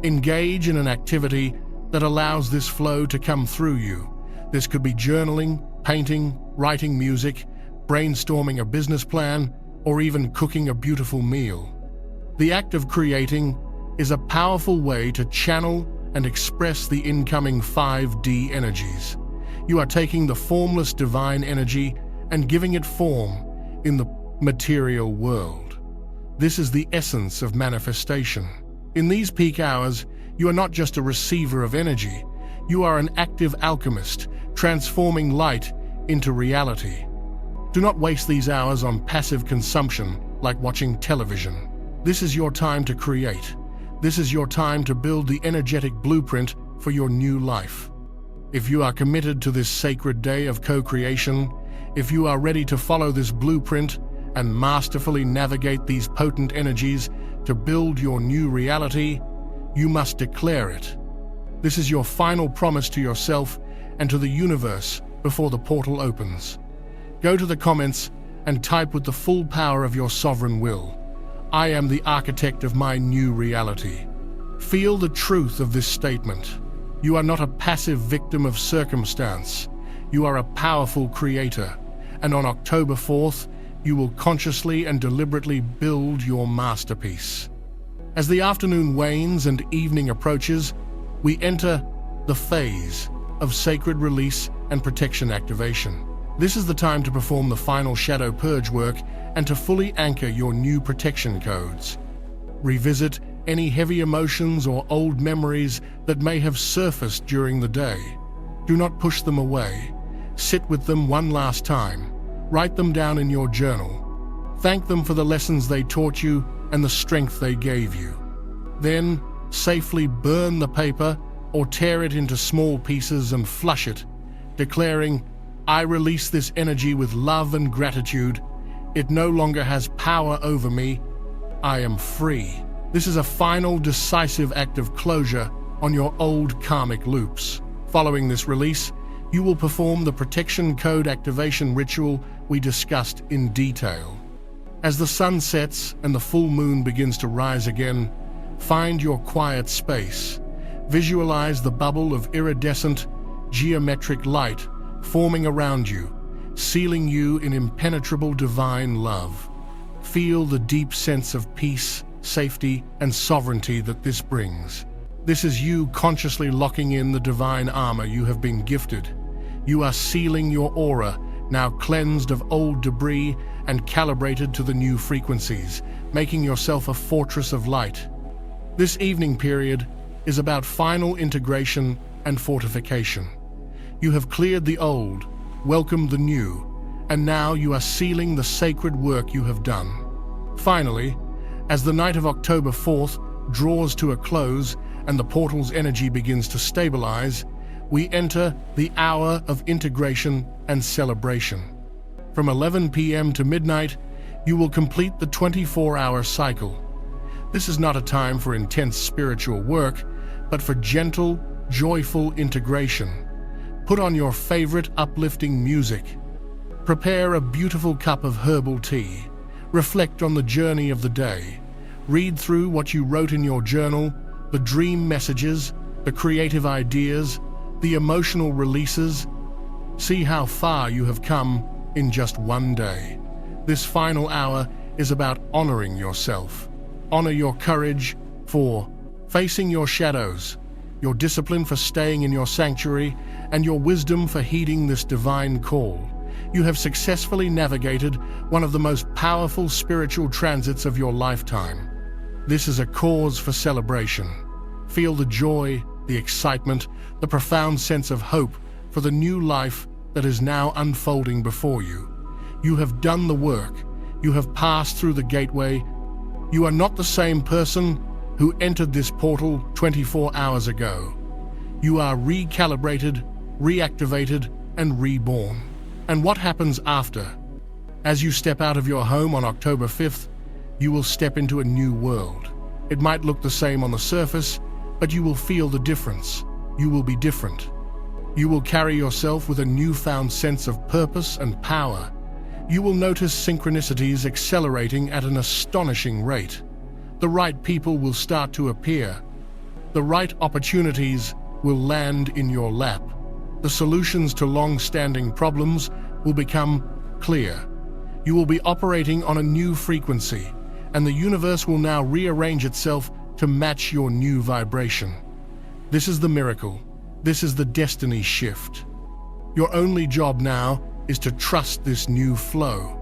Engage in an activity that allows this flow to come through you. This could be journaling, painting, writing music, brainstorming a business plan, or even cooking a beautiful meal. The act of creating is a powerful way to channel and express the incoming 5D energies. You are taking the formless divine energy and giving it form in the material world. This is the essence of manifestation. In these peak hours, you are not just a receiver of energy, you are an active alchemist, transforming light into reality. Do not waste these hours on passive consumption like watching television. This is your time to create. This is your time to build the energetic blueprint for your new life. If you are committed to this sacred day of co-creation, if you are ready to follow this blueprint and masterfully navigate these potent energies to build your new reality, you must declare it. This is your final promise to yourself and to the universe before the portal opens. Go to the comments and type with the full power of your sovereign will. I am the architect of my new reality. Feel the truth of this statement. You are not a passive victim of circumstance. You are a powerful creator. And on October 4th, you will consciously and deliberately build your masterpiece. As the afternoon wanes and evening approaches, we enter the phase of sacred release and protection activation. This is the time to perform the final shadow purge work and to fully anchor your new protection codes. Revisit any heavy emotions or old memories that may have surfaced during the day. Do not push them away. Sit with them one last time. Write them down in your journal. Thank them for the lessons they taught you and the strength they gave you. Then, safely burn the paper or tear it into small pieces and flush it, declaring, I release this energy with love and gratitude. It no longer has power over me. I am free. This is a final, decisive act of closure on your old karmic loops. Following this release, you will perform the protection code activation ritual we discussed in detail. As the sun sets and the full moon begins to rise again, find your quiet space. Visualize the bubble of iridescent, geometric light forming around you, sealing you in impenetrable divine love. Feel the deep sense of peace, safety, and sovereignty that this brings. This is you consciously locking in the divine armor you have been gifted. You are sealing your aura, now cleansed of old debris and calibrated to the new frequencies, making yourself a fortress of light. This evening period is about final integration and fortification. You have cleared the old, welcomed the new, and now you are sealing the sacred work you have done. Finally, as the night of October 4th draws to a close and the portal's energy begins to stabilize, we enter the hour of integration and celebration. From 11 p.m. to midnight, you will complete the 24-hour cycle. This is not a time for intense spiritual work, but for gentle, joyful integration. Put on your favorite uplifting music. Prepare a beautiful cup of herbal tea. Reflect on the journey of the day. Read through what you wrote in your journal, the dream messages, the creative ideas, the emotional releases. See how far you have come in just one day. This final hour is about honoring yourself. Honor your courage for facing your shadows, your discipline for staying in your sanctuary, and your wisdom for heeding this divine call. You have successfully navigated one of the most powerful spiritual transits of your lifetime. This is a cause for celebration. Feel the joy, the excitement, the profound sense of hope for the new life that is now unfolding before you. You have done the work. You have passed through the gateway. You are not the same person, who entered this portal 24 hours ago. You are recalibrated, reactivated, and reborn. And what happens after? As you step out of your home on October 5th, you will step into a new world. It might look the same on the surface, but you will feel the difference. You will be different. You will carry yourself with a newfound sense of purpose and power. You will notice synchronicities accelerating at an astonishing rate. The right people will start to appear. The right opportunities will land in your lap. The solutions to long-standing problems will become clear. You will be operating on a new frequency, and the universe will now rearrange itself to match your new vibration. This is the miracle. This is the destiny shift. Your only job now is to trust this new flow.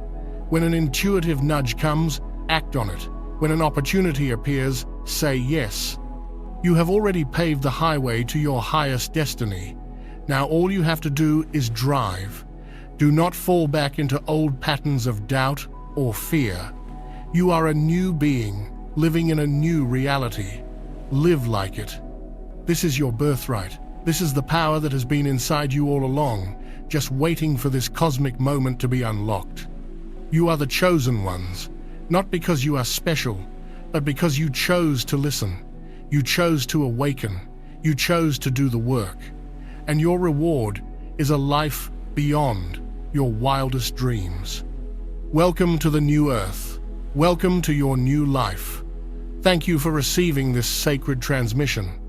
When an intuitive nudge comes, act on it. When an opportunity appears, say yes. You have already paved the highway to your highest destiny. Now all you have to do is drive. Do not fall back into old patterns of doubt or fear. You are a new being, living in a new reality. Live like it. This is your birthright. This is the power that has been inside you all along, just waiting for this cosmic moment to be unlocked. You are the chosen ones, not because you are special, but because you chose to listen. You chose to awaken. You chose to do the work. And your reward is a life beyond your wildest dreams. Welcome to the new earth. Welcome to your new life. Thank you for receiving this sacred transmission.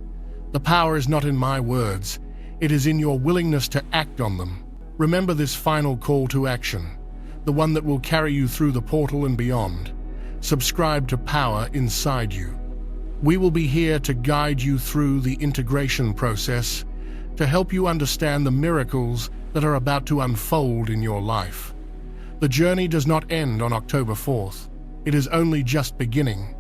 The power is not in my words. It is in your willingness to act on them. Remember this final call to action, the one that will carry you through the portal and beyond. Subscribe to Power Inside You. We will be here to guide you through the integration process, to help you understand the miracles that are about to unfold in your life. The journey does not end on October 4th. It is only just beginning.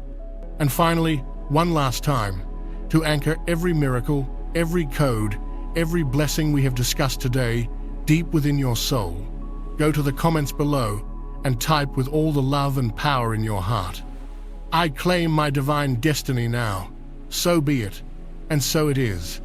And finally, one last time, to anchor every miracle, every code, every blessing we have discussed today deep within your soul, go to the comments below and type with all the love and power in your heart. I claim my divine destiny now. So be it, and so it is.